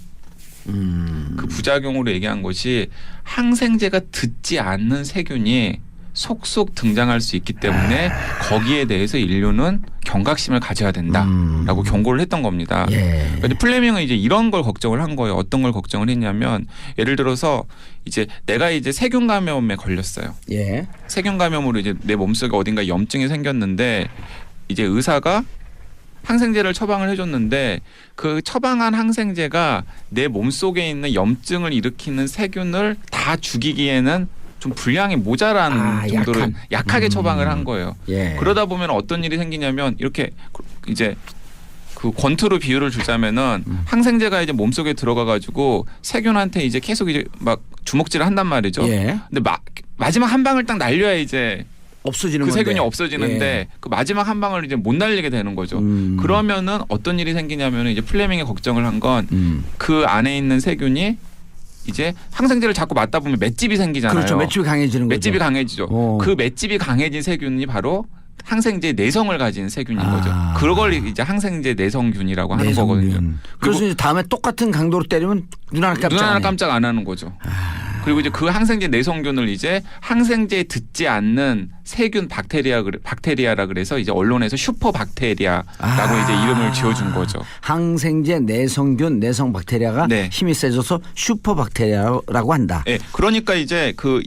[SPEAKER 4] 그 부작용으로 얘기한 것이 항생제가 듣지 않는 세균이 속속 등장할 수 있기 때문에 거기에 대해서 인류는 경각심을 가져야 된다라고 경고를 했던 겁니다.
[SPEAKER 1] 예.
[SPEAKER 4] 그런데 플레밍은 이제 이런 걸 걱정을 한 거예요. 어떤 걸 걱정을 했냐면 예를 들어서 이제 내가 이제 세균 감염에 걸렸어요.
[SPEAKER 1] 예.
[SPEAKER 4] 세균 감염으로 이제 내 몸속에 어딘가 염증이 생겼는데 이제 의사가 항생제를 처방을 해줬는데 그 처방한 항생제가 내 몸속에 있는 염증을 일으키는 세균을 다 죽이기에는 좀 분량이 모자란 정도로 약하게 처방을 한 거예요.
[SPEAKER 1] 예.
[SPEAKER 4] 그러다 보면 어떤 일이 생기냐면 이렇게 이제 그 권투로 비유를 주자면은 항생제가 이제 몸속에 들어가 가지고 세균한테 이제 계속 이제 막 주먹질을 한단 말이죠.
[SPEAKER 1] 예.
[SPEAKER 4] 근데 마지막 한 방을 딱 날려야 이제
[SPEAKER 1] 없어지는
[SPEAKER 4] 그
[SPEAKER 1] 건데.
[SPEAKER 4] 세균이 없어지는데
[SPEAKER 1] 예.
[SPEAKER 4] 그 마지막 한 방을 이제 못 날리게 되는 거죠. 그러면은 어떤 일이 생기냐면은 이제 플레밍이 걱정을 한 건 그 안에 있는 세균이 이제 항생제를 자꾸 맞다 보면 맷집이 생기잖아요.
[SPEAKER 1] 그렇죠. 맷집이 강해지는 거죠.
[SPEAKER 4] 맷집이 강해지죠.
[SPEAKER 1] 오.
[SPEAKER 4] 그 맷집이 강해진 세균이 바로 항생제 내성을 가진 세균인 거죠. 그걸 이제 항생제 내성균이라고 하는 거거든요.
[SPEAKER 1] 그래서 이제 다음에 똑같은 강도로 때리면 눈 하나
[SPEAKER 4] 깜짝 안 하는 거죠. 그리고 이제 그 항생제 내성균을 이제 항생제에 듣지 않는 세균 박테리아라 그래서 이제 언론에서 슈퍼박테리아라고 이제 이름을 지어준 거죠.
[SPEAKER 1] 항생제 내성균 내성 박테리아가
[SPEAKER 4] 네.
[SPEAKER 1] 힘이 세져서 슈퍼박테리아라고 한다.
[SPEAKER 4] 네, 그러니까 이제 그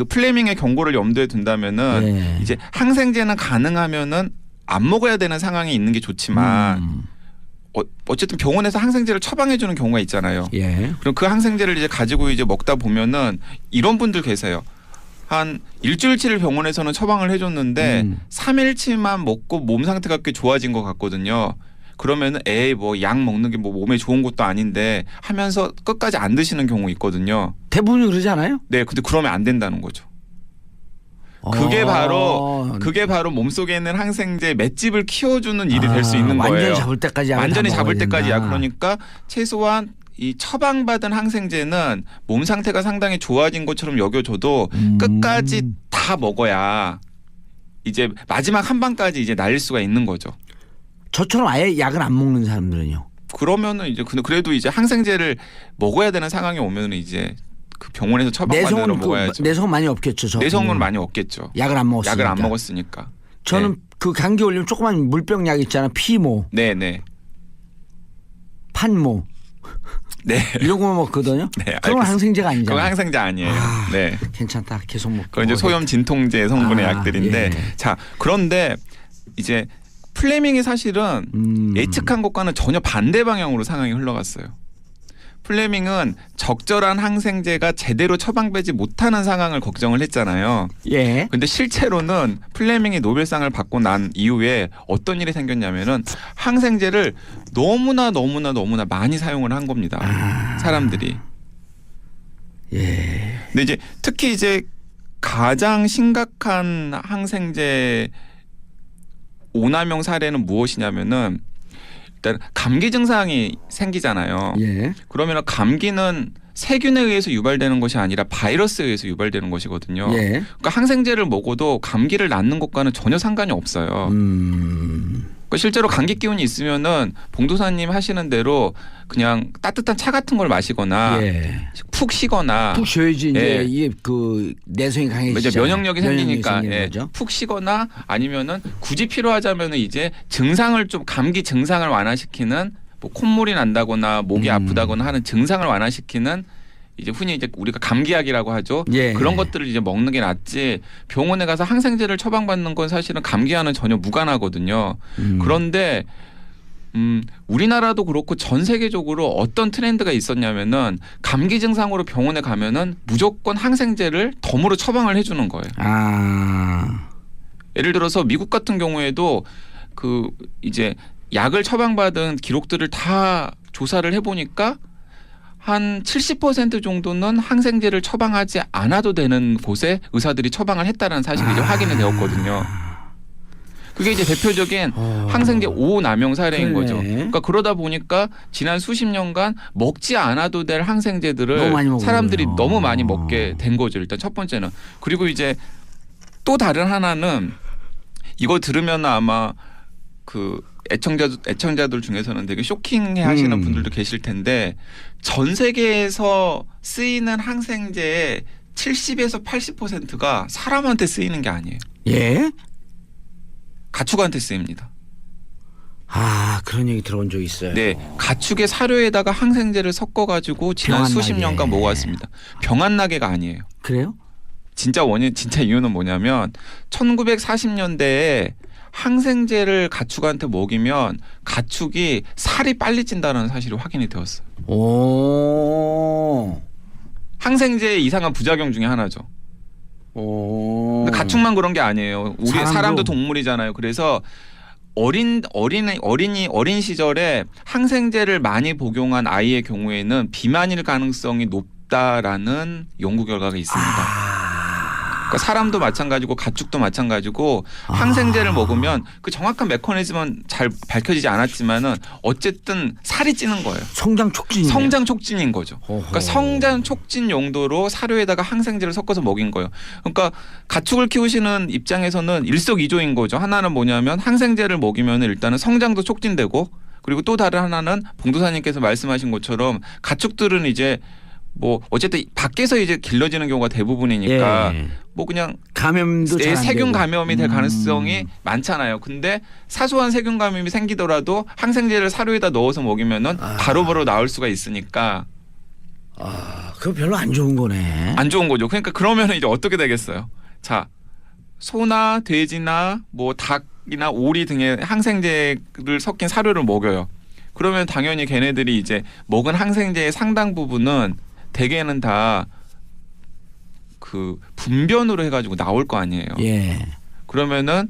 [SPEAKER 4] 플레밍의 경고를 염두에 둔다면은
[SPEAKER 1] 네.
[SPEAKER 4] 이제 항생제는 가능하면은 안 먹어야 되는 상황이 있는 게 좋지만 어쨌든 병원에서 항생제를 처방해 주는 경우가 있잖아요.
[SPEAKER 1] 예.
[SPEAKER 4] 그럼 그 항생제를 이제 가지고 이제 먹다 보면은 이런 분들 계세요. 한 일주일치를 병원에서는 처방을 해줬는데 3일치만 먹고 몸 상태가 꽤 좋아진 것 같거든요. 그러면은 뭐 약 먹는 게 뭐 몸에 좋은 것도 아닌데 하면서 끝까지 안 드시는 경우 있거든요.
[SPEAKER 1] 대부분이 그러지 않아요?
[SPEAKER 4] 네, 근데 그러면 안 된다는 거죠. 그게 바로 몸속에 있는 항생제 맷집을 키워주는 일이 될 수 있는 거예요.
[SPEAKER 1] 완전히 잡을 때까지
[SPEAKER 4] 완전히 잡을
[SPEAKER 1] 된다.
[SPEAKER 4] 때까지야. 그러니까 최소한 이 처방받은 항생제는 몸 상태가 상당히 좋아진 것처럼 여겨져도 끝까지 다 먹어야 이제 마지막 한 방까지 이제 날릴 수가 있는 거죠.
[SPEAKER 1] 저처럼 아예 약을 안 먹는 사람들은요.
[SPEAKER 4] 그러면은 이제 그래도 이제 항생제를 먹어야 되는 상황이 오면은 이제 그 병원에서 처방받는 대로 먹어야죠.
[SPEAKER 1] 내성은 많이 없겠죠.
[SPEAKER 4] 내성은 많이 없겠죠.
[SPEAKER 1] 약을 안
[SPEAKER 4] 먹었으니까.
[SPEAKER 1] 저는
[SPEAKER 4] 네.
[SPEAKER 1] 그 감기 걸리면 조그만 물병 약 있잖아. 피모,
[SPEAKER 4] 네네.
[SPEAKER 1] 판모,
[SPEAKER 4] 네.
[SPEAKER 1] 이런 거 먹거든요.
[SPEAKER 4] 네,
[SPEAKER 1] 그건 항생제가 아니잖아요.
[SPEAKER 4] 그건 항생제 아니에요. 네.
[SPEAKER 1] 괜찮다. 계속 먹고.
[SPEAKER 4] 그건 이제 소염 진통제 성분의 약들인데,
[SPEAKER 1] 예.
[SPEAKER 4] 자 그런데 이제 플레밍이 사실은 예측한 것과는 전혀 반대 방향으로 상황이 흘러갔어요. 플레밍은 적절한 항생제가 제대로 처방되지 못하는 상황을 걱정을 했잖아요.
[SPEAKER 1] 예.
[SPEAKER 4] 근데 실제로는 플레밍이 노벨상을 받고 난 이후에 어떤 일이 생겼냐면은 항생제를 너무나 많이 사용을 한 겁니다. 사람들이.
[SPEAKER 1] 예.
[SPEAKER 4] 근데 이제 특히 이제 가장 심각한 항생제 오남용 사례는 무엇이냐면은 일단 감기 증상이 생기잖아요.
[SPEAKER 1] 예.
[SPEAKER 4] 그러면 감기는 세균에 의해서 유발되는 것이 아니라 바이러스에 의해서 유발되는 것이거든요.
[SPEAKER 1] 예.
[SPEAKER 4] 그러니까 항생제를 먹어도 감기를 낫는 것과는 전혀 상관이 없어요. 그러니까 실제로 감기 기운이 있으면은 봉도사님 하시는 대로 그냥 따뜻한 차 같은 걸 마시거나 푹 쉬거나
[SPEAKER 1] 푹 쉬어야지 이제 이게 그 내성이 강해지죠.
[SPEAKER 4] 면역력이 생기니까 푹 쉬거나 아니면은 굳이 필요하자면은 이제 증상을 좀 감기 증상을 완화시키는 뭐 콧물이 난다거나 목이 아프다거나 하는 증상을 완화시키는 이제 흔히 이제 우리가 감기약이라고 하죠. 그런 것들을 이제 먹는 게 낫지 병원에 가서 항생제를 처방받는 건 사실은 감기와는 전혀 무관하거든요. 그런데 우리나라도 그렇고 전 세계적으로 어떤 트렌드가 있었냐면은 감기 증상으로 병원에 가면은 무조건 항생제를 덤으로 처방을 해주는 거예요. 예를 들어서 미국 같은 경우에도 그 이제 약을 처방받은 기록들을 다 조사를 해보니까 한 70% 정도는 항생제를 처방하지 않아도 되는 곳에 의사들이 처방을 했다는 사실이 이제 확인이 되었거든요. 그게 이제 대표적인 항생제 오남용 사례인 거죠. 그러니까 그러다 보니까 지난 수십 년간 먹지 않아도 될 항생제들을 사람들이 너무 많이 먹게 된 거죠. 일단 첫 번째는. 그리고 이제 또 다른 하나는 이거 들으면 아마 그 애청자들 중에서는 되게 쇼킹해 하시는 분들도 계실 텐데 전 세계에서 쓰이는 항생제의 70에서 80%가 사람한테 쓰이는 게 아니에요.
[SPEAKER 1] 예?
[SPEAKER 4] 가축한테 쓰입니다.
[SPEAKER 1] 그런 얘기 들어본 적 있어요.
[SPEAKER 4] 네, 가축의 사료에다가 항생제를 섞어가지고 지난 수십 년간 먹어왔습니다. 병안나게가 아니에요.
[SPEAKER 1] 그래요?
[SPEAKER 4] 진짜 이유는 뭐냐면 1940년대에 항생제를 가축한테 먹이면 가축이 살이 빨리 찐다는 사실이 확인이 되었어요. 항생제의 이상한 부작용 중에 하나죠. 근데 가축만 그런 게 아니에요. 우리 사람도 동물이잖아요. 그래서 어린 시절에 항생제를 많이 복용한 아이의 경우에는 비만일 가능성이 높다라는 연구 결과가 있습니다. 그러니까 사람도 마찬가지고 가축도 마찬가지고 항생제를 먹으면 그 정확한 메커니즘은 잘 밝혀지지 않았지만은 어쨌든 살이 찌는 거예요.
[SPEAKER 1] 성장 촉진인
[SPEAKER 4] 거죠. 그러니까 성장 촉진 용도로 사료에다가 항생제를 섞어서 먹인 거예요. 그러니까 가축을 키우시는 입장에서는 일석이조인 거죠. 하나는 뭐냐면 항생제를 먹이면 일단은 성장도 촉진되고 그리고 또 다른 하나는 봉도사님께서 말씀하신 것처럼 가축들은 이제 뭐 어쨌든 밖에서 이제 길러지는 경우가 대부분이니까 뭐 그냥
[SPEAKER 1] 감염도
[SPEAKER 4] 세균 감염이 될 가능성이 많잖아요. 근데 사소한 세균 감염이 생기더라도 항생제를 사료에다 넣어서 먹이면은 바로바로 나올 수가 있으니까
[SPEAKER 1] 그거 별로 안 좋은 거네.
[SPEAKER 4] 안 좋은 거죠. 그러니까 그러면은 이제 어떻게 되겠어요? 자, 소나 돼지나 뭐 닭이나 오리 등의 항생제를 섞인 사료를 먹여요. 그러면 당연히 걔네들이 이제 먹은 항생제의 상당 부분은 대개는 다 그 분변으로 해가지고 나올 거 아니에요. 그러면은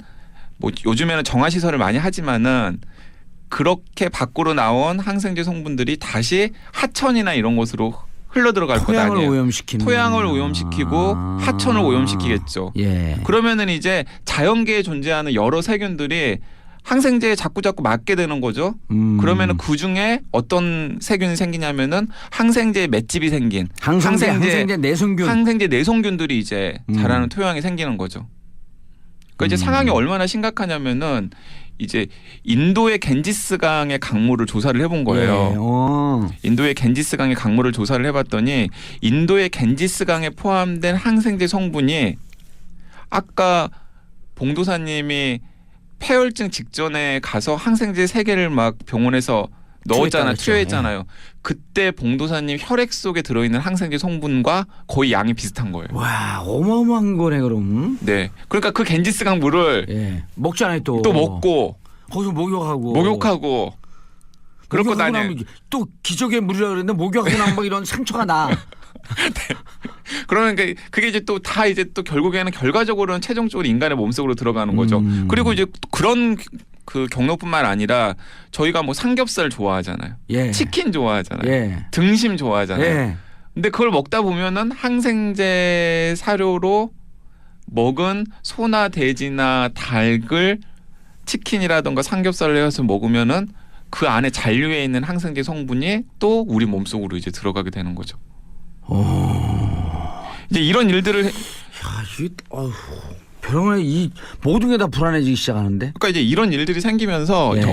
[SPEAKER 4] 뭐 요즘에는 정화 시설을 많이 하지만은 그렇게 밖으로 나온 항생제 성분들이 다시 하천이나 이런 곳으로 흘러 들어갈 거 아니에요. 토양을 오염시키고 하천을 오염시키겠죠. 그러면은 이제 자연계에 존재하는 여러 세균들이 항생제에 자꾸 맞게 되는 거죠. 그러면은 그 중에 어떤 세균이 생기냐면은 항생제에 맷집이 생긴 항생제 내성균들이 이제 자라는 토양이 생기는 거죠. 그러니까 이제 상황이 얼마나 심각하냐면은 이제 인도의 겐지스강의 강물을 조사를 해본 거예요. 인도의 겐지스강의 강물을 조사를 해봤더니 인도의 겐지스강에 포함된 항생제 성분이 아까 봉도사님이 폐혈증 직전에 가서 항생제 3개를 막 병원에서 투여했잖아요. 그때 봉도사님 혈액 속에 들어있는 항생제 성분과 거의 양이 비슷한 거예요.
[SPEAKER 1] 와, 어마어마한 거네 그럼.
[SPEAKER 4] 네, 그러니까 그 겐지스강 물을
[SPEAKER 1] 먹잖아요 또
[SPEAKER 4] 먹고
[SPEAKER 1] 거기서 목욕하고
[SPEAKER 4] 그렇고 나면
[SPEAKER 1] 또 기적의 물이라 그랬는데 목욕하고 나면 막 이런 상처가 나.
[SPEAKER 4] 네. 그러면 그게 이제 또 다 이제 또 결국에는 결과적으로는 최종적으로 인간의 몸속으로 들어가는 거죠. 그리고 이제 그런 그 경로뿐만 아니라 저희가 뭐 삼겹살 좋아하잖아요. 치킨 좋아하잖아요. 등심 좋아하잖아요. 근데 그걸 먹다 보면은 항생제 사료로 먹은 소나 돼지나 닭을 치킨이라든가 삼겹살을 해서 먹으면은 그 안에 잔류에 있는 항생제 성분이 또 우리 몸속으로 이제 들어가게 되는 거죠. 이제 이런 일들을
[SPEAKER 1] 병원에 이 모든 게 다 불안해지기 시작하는데.
[SPEAKER 4] 그러니까 이제 이런 일들이 생기면서
[SPEAKER 1] 예.
[SPEAKER 4] 이제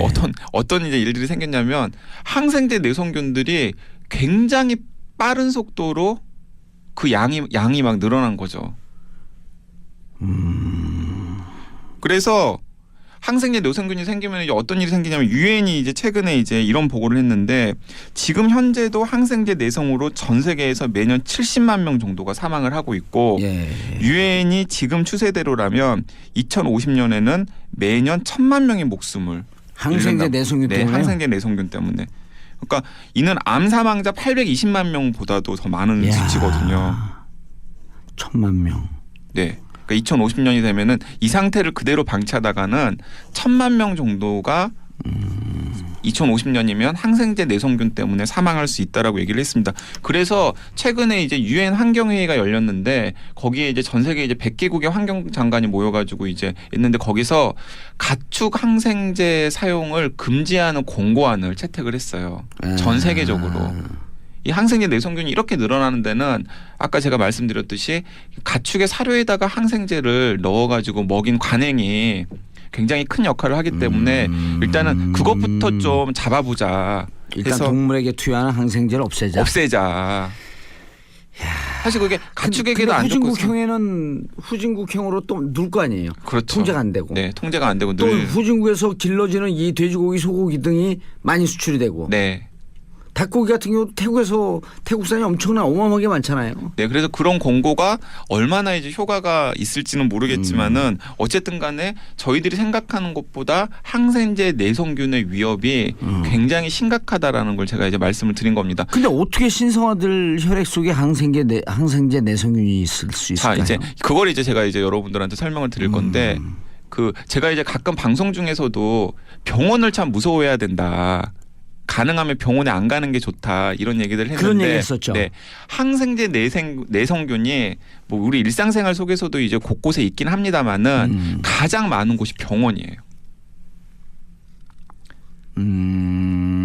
[SPEAKER 4] 어떤 이제 일들이 생겼냐면 항생제 내성균들이 굉장히 빠른 속도로 그 양이 막 늘어난 거죠. 그래서 항생제 내성균이 생기면 이제 어떤 일이 생기냐면 유엔이 이제 최근에 이제 이런 보고를 했는데 지금 현재도 항생제 내성으로 전 세계에서 매년 70만 명 정도가 사망을 하고 있고 유엔이 지금 추세대로라면 2050년에는 매년 1,000만 명의 목숨을
[SPEAKER 1] 항생제 내성균
[SPEAKER 4] 네,
[SPEAKER 1] 때문에.
[SPEAKER 4] 항생제 내성균 때문에. 그러니까 이는 암 사망자 820만 명보다도 더 많은
[SPEAKER 1] 이야.
[SPEAKER 4] 수치거든요.
[SPEAKER 1] 1,000만 명.
[SPEAKER 4] 네. 그러니까 2050년이 되면은 이 상태를 그대로 방치하다가는 1,000만 명 정도가 2050년이면 항생제 내성균 때문에 사망할 수 있다라고 얘기를 했습니다. 그래서 최근에 이제 유엔 환경회의가 열렸는데 거기에 이제 전 세계 이제 100개국의 환경장관이 모여가지고 이제 있는데 거기서 가축 항생제 사용을 금지하는 공고안을 채택을 했어요. 전 세계적으로. 이 항생제 내성균이 이렇게 늘어나는 데는 아까 제가 말씀드렸듯이 가축의 사료에다가 항생제를 넣어가지고 먹인 관행이 굉장히 큰 역할을 하기 때문에 일단은 그것부터 좀 잡아보자.
[SPEAKER 1] 일단
[SPEAKER 4] 해서
[SPEAKER 1] 동물에게 투여하는 항생제를 없애자.
[SPEAKER 4] 사실 그게 가축에게도 안 좋고
[SPEAKER 1] 후진국형에는 후진국형으로 또 누를 거 아니에요.
[SPEAKER 4] 그렇죠.
[SPEAKER 1] 통제가 안 되고.
[SPEAKER 4] 네, 통제가 안 되고
[SPEAKER 1] 또
[SPEAKER 4] 늘
[SPEAKER 1] 후진국에서 길러지는 이 돼지고기, 소고기 등이 많이 수출이 되고.
[SPEAKER 4] 네.
[SPEAKER 1] 닭고기 같은 경우도 태국산이 엄청나 어마어마하게 많잖아요.
[SPEAKER 4] 네, 그래서 그런 공고가 얼마나 이제 효과가 있을지는 모르겠지만은 어쨌든 간에 저희들이 생각하는 것보다 항생제 내성균의 위협이 굉장히 심각하다라는 걸 제가 이제 말씀을 드린 겁니다.
[SPEAKER 1] 근데 어떻게 신성아들 혈액 속에 항생제 내성균이 있을 수 있을까요?
[SPEAKER 4] 자, 이제 그걸 이제 제가 이제 여러분들한테 설명을 드릴 건데 그 제가 이제 가끔 방송 중에서도 병원을 참 무서워해야 된다. 가능하면 병원에 안 가는 게 좋다 이런 얘기들 했는데
[SPEAKER 1] 그런 얘기 했었죠.
[SPEAKER 4] 네, 항생제 내성균이 뭐 우리 일상생활 속에서도 이제 곳곳에 있긴 합니다만은 가장 많은 곳이 병원이에요.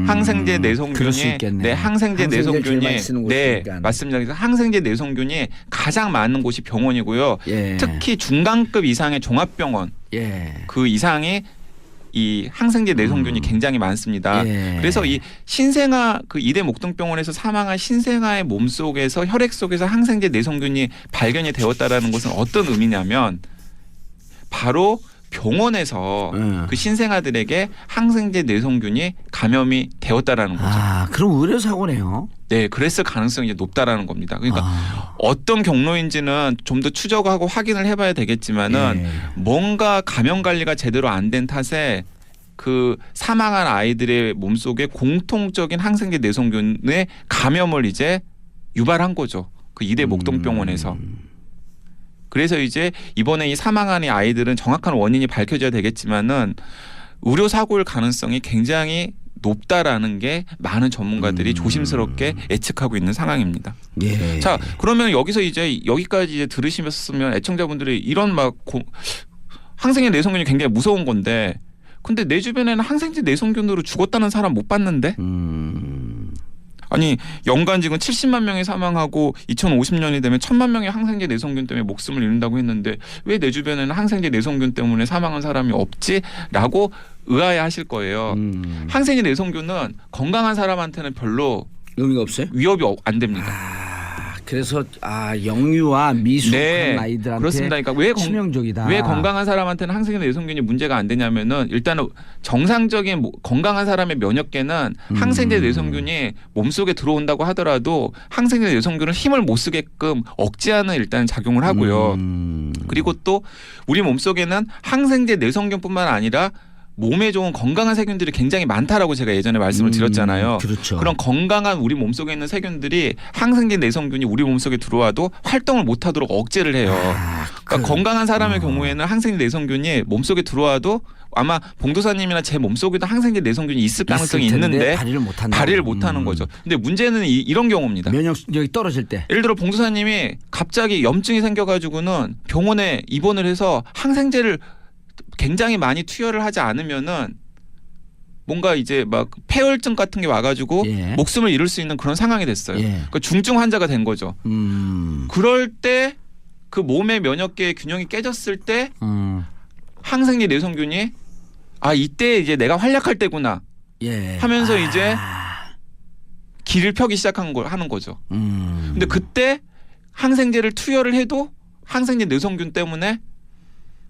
[SPEAKER 4] 항생제 내성균이 네, 항생제 내성균이 네, 맞습니다. 그래서 항생제 내성균이 가장 많은 곳이 병원이고요. 특히 중간급 이상의 종합병원 그 이상이 이 항생제 내성균이 굉장히 많습니다. 그래서 이 신생아 그 이대 목동병원에서 사망한 신생아의 몸 속에서 혈액 속에서 항생제 내성균이 발견이 되었다라는 것은 어떤 의미냐면 바로 병원에서 그 신생아들에게 항생제 내성균이 감염이 되었다라는 거죠.
[SPEAKER 1] 아, 그럼 의료 사고네요.
[SPEAKER 4] 네, 그랬을 가능성이 이제 높다라는 겁니다. 그러니까 어떤 경로인지는 좀 더 추적하고 확인을 해봐야 되겠지만은 뭔가 감염 관리가 제대로 안 된 탓에 그 사망한 아이들의 몸속에 공통적인 항생제 내성균의 감염을 이제 유발한 거죠. 그 이대 목동병원에서. 그래서 이제 이번에 이 사망한 이 아이들은 정확한 원인이 밝혀져야 되겠지만은 의료 사고일 가능성이 굉장히 높다라는 게 많은 전문가들이 조심스럽게 예측하고 있는 상황입니다. 자, 그러면 여기서 이제 여기까지 이제 들으시면 애청자분들이 이런 막 항생제 내성균이 굉장히 무서운 건데, 근데 내 주변에는 항생제 내성균으로 죽었다는 사람 못 봤는데? 아니 연간 지금 70만 명이 사망하고 2050년이 되면 1,000만 명의 항생제 내성균 때문에 목숨을 잃는다고 했는데 왜 내 주변에는 항생제 내성균 때문에 사망한 사람이 없지라고 의아해하실 거예요. 항생제 내성균은 건강한 사람한테는 별로
[SPEAKER 1] 의미가 없어요?
[SPEAKER 4] 위협이 안 됩니다.
[SPEAKER 1] 그래서 영유아 미숙한 아이들한테
[SPEAKER 4] 그렇습니다. 그러니까 왜
[SPEAKER 1] 치명적이다.
[SPEAKER 4] 왜 건강한 사람한테는 항생제 내성균이 문제가 안 되냐면은 일단은 정상적인 건강한 사람의 면역계는 항생제 내성균이 몸속에 들어온다고 하더라도 항생제 내성균을 힘을 못 쓰게끔 억제하는 일단 작용을 하고요. 그리고 또 우리 몸속에는 항생제 내성균뿐만 아니라 몸에 좋은 건강한 세균들이 굉장히 많다라고 제가 예전에 말씀을 드렸잖아요.
[SPEAKER 1] 그렇죠.
[SPEAKER 4] 그런 건강한 우리 몸속에 있는 세균들이 항생제 내성균이 우리 몸속에 들어와도 활동을 못하도록 억제를 해요. 그러니까 건강한 사람의 경우에는 항생제 내성균이 몸속에 들어와도 아마 봉도사님이나 제 몸속에도 항생제 내성균이 있을 가능성이 있는데 발휘를 못하는 거죠. 근데 문제는 이런 경우입니다.
[SPEAKER 1] 면역력이 떨어질 때.
[SPEAKER 4] 예를 들어 봉도사님이 갑자기 염증이 생겨가지고는 병원에 입원을 해서 항생제를 굉장히 많이 투여를 하지 않으면은 뭔가 이제 막 폐혈증 같은 게 와가지고 목숨을 잃을 수 있는 그런 상황이 됐어요. 그러니까 중증 환자가 된 거죠. 그럴 때
[SPEAKER 5] 그 몸의 면역계의 균형이 깨졌을 때 항생제 내성균이 이때 이제 내가 활약할 때구나
[SPEAKER 1] 예.
[SPEAKER 5] 하면서 이제 길을 펴기 시작한 걸 하는 거죠. 근데 그때 항생제를 투여를 해도 항생제 내성균 때문에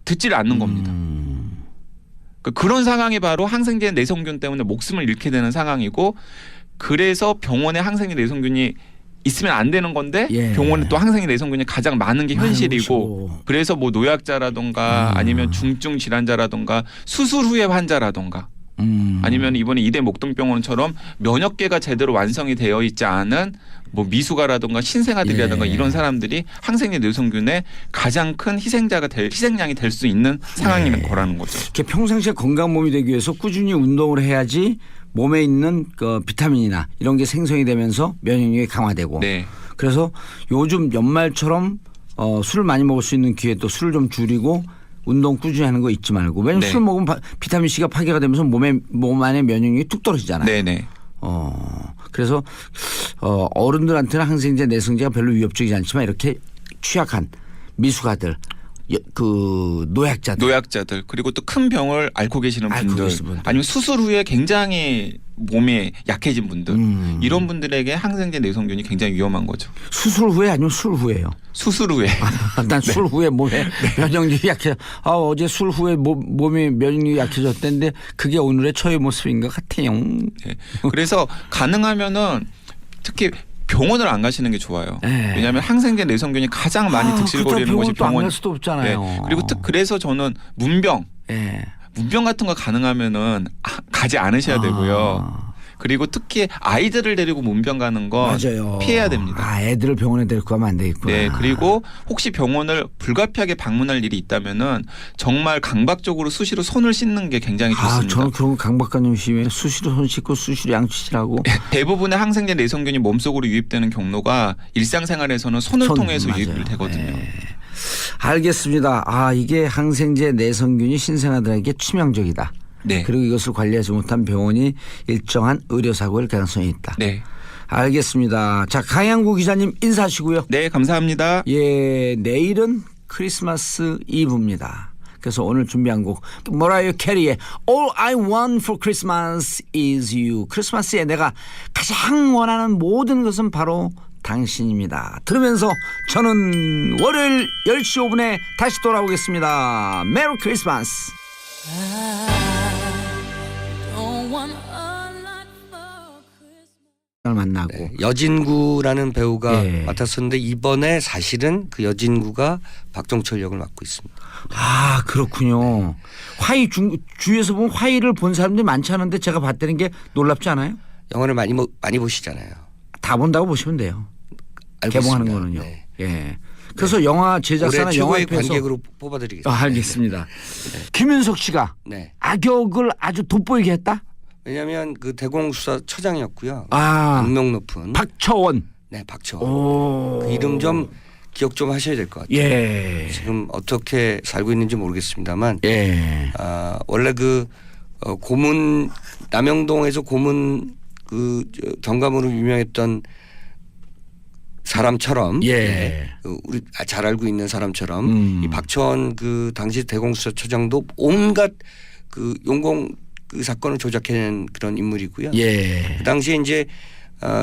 [SPEAKER 5] 듣지를 않는 겁니다. 그런 상황이 바로 항생제 내성균 때문에 목숨을 잃게 되는 상황이고 그래서 병원에 항생제 내성균이 있으면 안 되는 건데
[SPEAKER 1] 예.
[SPEAKER 5] 병원에 또 항생제 내성균이 가장 많은 게 현실이고 그래서 뭐 노약자라던가 아니면 중증 질환자라던가 수술 후에 환자라던가 아니면 이번에 이대 목동병원처럼 면역계가 제대로 완성이 되어 있지 않은 뭐 미숙아라든가 신생아들이라든가
[SPEAKER 1] 예.
[SPEAKER 5] 이런 사람들이 항생제 내성균의 가장 큰 희생양이 될 수 있는 상황인 거라는 거죠.
[SPEAKER 1] 이렇게 평상시에 건강 몸이 되기 위해서 꾸준히 운동을 해야지 몸에 있는 그 비타민이나 이런 게 생성이 되면서 면역력이 강화되고.
[SPEAKER 5] 네.
[SPEAKER 1] 그래서 요즘 연말처럼 술을 많이 먹을 수 있는 기회에 또 술을 좀 줄이고 운동 꾸준히 하는 거 잊지 말고. 왜냐하면
[SPEAKER 5] 네.
[SPEAKER 1] 술 먹으면 비타민 C가 파괴가 되면서 몸 안에 면역력이 뚝 떨어지잖아요.
[SPEAKER 5] 네네.
[SPEAKER 1] 그래서 어른들한테는 항생제 내성제가 별로 위협적이지 않지만 이렇게 취약한 미숙아들 그 노약자들
[SPEAKER 5] 그리고 또 큰 병을 앓고 계시는
[SPEAKER 1] 앓고
[SPEAKER 5] 분들
[SPEAKER 1] 계신 분들.
[SPEAKER 5] 아니면 수술 후에 굉장히 몸이 약해진 분들 이런 분들에게 항생제 내성균이 굉장히 위험한 거죠.
[SPEAKER 1] 수술 후에 아니면 술 후에요?
[SPEAKER 5] 수술 후에.
[SPEAKER 1] 난 술 후에 몸에 면역력이 약해. 어제 술 후에 몸이 면역력이 약해졌다는데 그게 오늘의 저의 모습인 것 같아요.
[SPEAKER 5] 네. 그래서 가능하면은 특히 병원을 안 가시는 게 좋아요.
[SPEAKER 1] 네.
[SPEAKER 5] 왜냐하면 항생제 내성균이 가장 많이 득실거리는 것이
[SPEAKER 1] 병원
[SPEAKER 5] 병원.
[SPEAKER 1] 갈 수도 없잖아요.
[SPEAKER 5] 네. 그리고 그래서 저는 문병 같은 거 가능하면은 가지 않으셔야 되고요. 그리고 특히 아이들을 데리고 문병 가는 건
[SPEAKER 1] 맞아요.
[SPEAKER 5] 피해야 됩니다.
[SPEAKER 1] 애들을 병원에 데리고 가면 안 되겠구나.
[SPEAKER 5] 네, 그리고 혹시 병원을 불가피하게 방문할 일이 있다면은 정말 강박적으로 수시로 손을 씻는 게 굉장히 좋습니다.
[SPEAKER 1] 저는 그런 거 강박관념 심해. 수시로 손 씻고 수시로 양치질하고.
[SPEAKER 5] 대부분의 항생제 내성균이 몸속으로 유입되는 경로가 일상생활에서는 손을 통해서
[SPEAKER 1] 맞아요.
[SPEAKER 5] 유입이 되거든요.
[SPEAKER 1] 네. 알겠습니다. 이게 항생제 내성균이 신생아들에게 치명적이다.
[SPEAKER 5] 네.
[SPEAKER 1] 그리고 이것을 관리하지 못한 병원이 일정한 의료사고일 가능성이 있다.
[SPEAKER 5] 네.
[SPEAKER 1] 알겠습니다. 자, 강양구 기자님 인사하시고요.
[SPEAKER 5] 네, 감사합니다.
[SPEAKER 1] 예, 내일은 크리스마스 이브입니다. 그래서 오늘 준비한 곡 머라이어 캐리의 All I Want for Christmas is You. 크리스마스에 내가 가장 원하는 모든 것은 바로 당신입니다. 들으면서 저는 월요일 10시 5분에 다시 돌아오겠습니다. 메리 크리스마스.
[SPEAKER 3] Don't want a lot for Christmas.
[SPEAKER 1] 만나고.
[SPEAKER 2] 네, 여진구라는 배우가
[SPEAKER 1] 예.
[SPEAKER 2] 맡았었는데 이번에 사실은 그 여진구가 박종철 역을 맡고 있습니다.
[SPEAKER 1] 그렇군요. 화이 주위에서 보면 화이를 본 사람들이 많지 않은데 제가 봤다는 게 놀랍지 않아요?
[SPEAKER 2] 영화를 많이 보시잖아요.
[SPEAKER 1] 다 본다고 보시면 돼요.
[SPEAKER 2] 알고
[SPEAKER 1] 개봉하는
[SPEAKER 2] 있습니다.
[SPEAKER 1] 거는요.
[SPEAKER 2] 네.
[SPEAKER 1] 예. 그래서 영화
[SPEAKER 2] 올해
[SPEAKER 1] 제작사나 영화
[SPEAKER 2] 최고의
[SPEAKER 1] 협회에서
[SPEAKER 2] 관객으로 뽑아드리겠습니다.
[SPEAKER 1] 알겠습니다. 김윤석 씨가
[SPEAKER 2] 네.
[SPEAKER 1] 악역을 아주 돋보이게 했다.
[SPEAKER 2] 왜냐하면 그 대공수사처장이었고요.
[SPEAKER 1] 악명
[SPEAKER 2] 높은
[SPEAKER 1] 박처원.
[SPEAKER 2] 네, 박처원. 그 이름 좀 기억 좀 하셔야 될 것 같아요.
[SPEAKER 1] 예.
[SPEAKER 2] 지금 어떻게 살고 있는지 모르겠습니다만
[SPEAKER 1] 예.
[SPEAKER 2] 원래 그 고문 남영동에서 고문 경감으로 유명했던 사람처럼
[SPEAKER 1] 예.
[SPEAKER 2] 우리 잘 알고 있는 사람처럼 이 박처원 그 당시 대공수사처장도 온갖 그 용공 그 사건을 조작해낸 그런 인물이고요.
[SPEAKER 1] 예.
[SPEAKER 2] 그 당시에 이제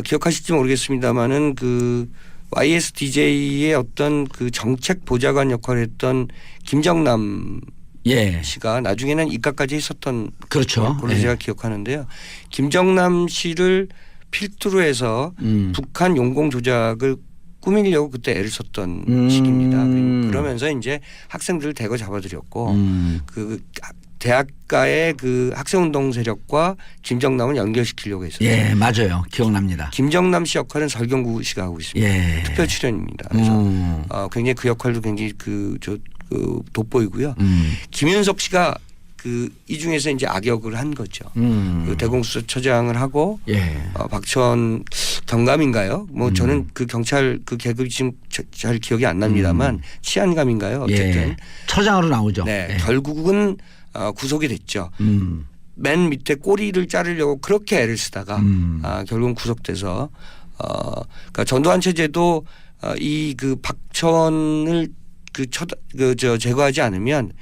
[SPEAKER 2] 기억하실지 모르겠습니다만은 그 YSDJ의 어떤 그 정책 보좌관 역할을 했던 김정남
[SPEAKER 1] 예.
[SPEAKER 2] 씨가 나중에는 입각까지 했었던
[SPEAKER 1] 그렇죠.
[SPEAKER 2] 걸로
[SPEAKER 1] 예.
[SPEAKER 2] 제가 기억하는데요. 김정남 씨를 필두로 해서 북한 용공 조작을 꾸미려고 그때 애를 썼던 시기입니다. 그러면서 이제 학생들을 대거 잡아들였고 그 대학가의 그 학생운동 세력과 김정남을 연결시키려고 했었어요.
[SPEAKER 1] 예, 맞아요. 기억납니다.
[SPEAKER 2] 김정남 씨 역할은 설경구 씨가 하고 있습니다.
[SPEAKER 1] 예.
[SPEAKER 2] 특별 출연입니다. 그래서 굉장히 그 역할도 굉장히 돋보이고요. 김윤석 씨가 이 중에서 이제 악역을 한 거죠. 그 대공수사처장을 하고
[SPEAKER 1] 예.
[SPEAKER 2] 박천 경감인가요? 뭐 저는 그 경찰 그 계급이 지금 잘 기억이 안 납니다만 치안감인가요? 어쨌든
[SPEAKER 1] 예. 처장으로 나오죠.
[SPEAKER 2] 네,
[SPEAKER 1] 예.
[SPEAKER 2] 결국은 구속이 됐죠. 맨 밑에 꼬리를 자르려고 그렇게 애를 쓰다가 결국은 구속돼서 그러니까 전두환 체제도 이 그 박천을 제거하지 않으면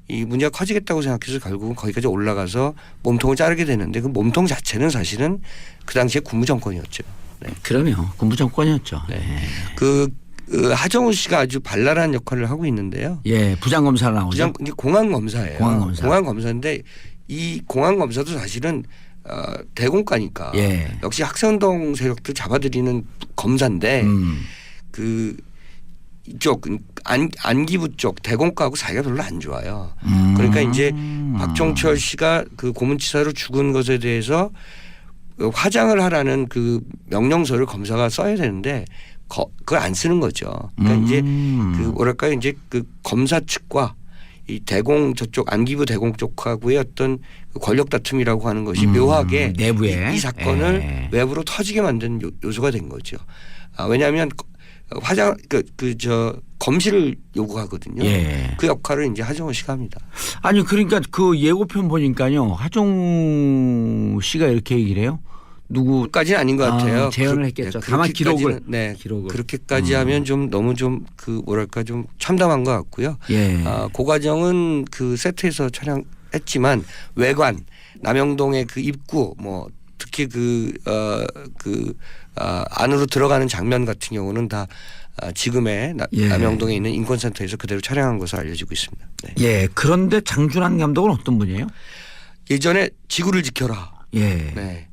[SPEAKER 2] 이 문제가 커지겠다고 생각해서 결국은 거기까지 올라가서 몸통을 자르게 되는데 그 몸통 자체는 사실은 그 당시에 군부 정권이었죠. 네.
[SPEAKER 1] 그러네요. 군부 정권이었죠.
[SPEAKER 2] 네.
[SPEAKER 1] 네.
[SPEAKER 2] 그 하정우 씨가 아주 발랄한 역할을 하고 있는데요.
[SPEAKER 1] 예, 부장검사로 나오죠.
[SPEAKER 2] 공안 검사예요.
[SPEAKER 1] 공안검사.
[SPEAKER 2] 공안 검사인데 이 공안 검사도 사실은 대공과니까
[SPEAKER 1] 예.
[SPEAKER 2] 역시 학생운동 세력들 잡아들이는 검사인데 그 이쪽 안기부 쪽 대공과하고 사이가 별로 안 좋아요. 그러니까 이제 박종철 씨가 그 고문치사로 죽은 것에 대해서 화장을 하라는 그 명령서를 검사가 써야 되는데 그걸 안 쓰는 거죠. 그러니까 이제 그 뭐랄까요, 이제 그 검사 측과 이 대공 저쪽 안기부 대공 쪽하고의 어떤 권력 다툼이라고 하는 것이 묘하게
[SPEAKER 1] 내부에
[SPEAKER 2] 이 사건을 외부로 터지게 만든 요소가 된 거죠. 왜냐하면 화장 검시를 요구하거든요.
[SPEAKER 1] 예.
[SPEAKER 2] 그 역할을 이제 하정우 씨가 합니다.
[SPEAKER 1] 아니 그러니까 그 예고편 보니까요. 하정우 씨가 이렇게 얘기를 해요.
[SPEAKER 2] 누구까지는 아닌 것 같아요.
[SPEAKER 1] 재연을 했겠죠. 다만 기록을.
[SPEAKER 2] 그렇게까지 하면 좀 너무 좀 그 뭐랄까 좀 참담한 것 같고요.
[SPEAKER 1] 예.
[SPEAKER 2] 그 과정은 그 세트에서 촬영했지만 외관 남영동의 그 입구 뭐 특히 안으로 들어가는 장면 같은 경우는 다 지금의
[SPEAKER 1] 예.
[SPEAKER 2] 남영동에 있는 인권센터에서 그대로 촬영한 것으로 알려지고 있습니다. 네.
[SPEAKER 1] 예. 그런데 장준환 감독은 어떤 분이에요?
[SPEAKER 2] 예전에 지구를 지켜라.
[SPEAKER 1] 예.
[SPEAKER 2] 네.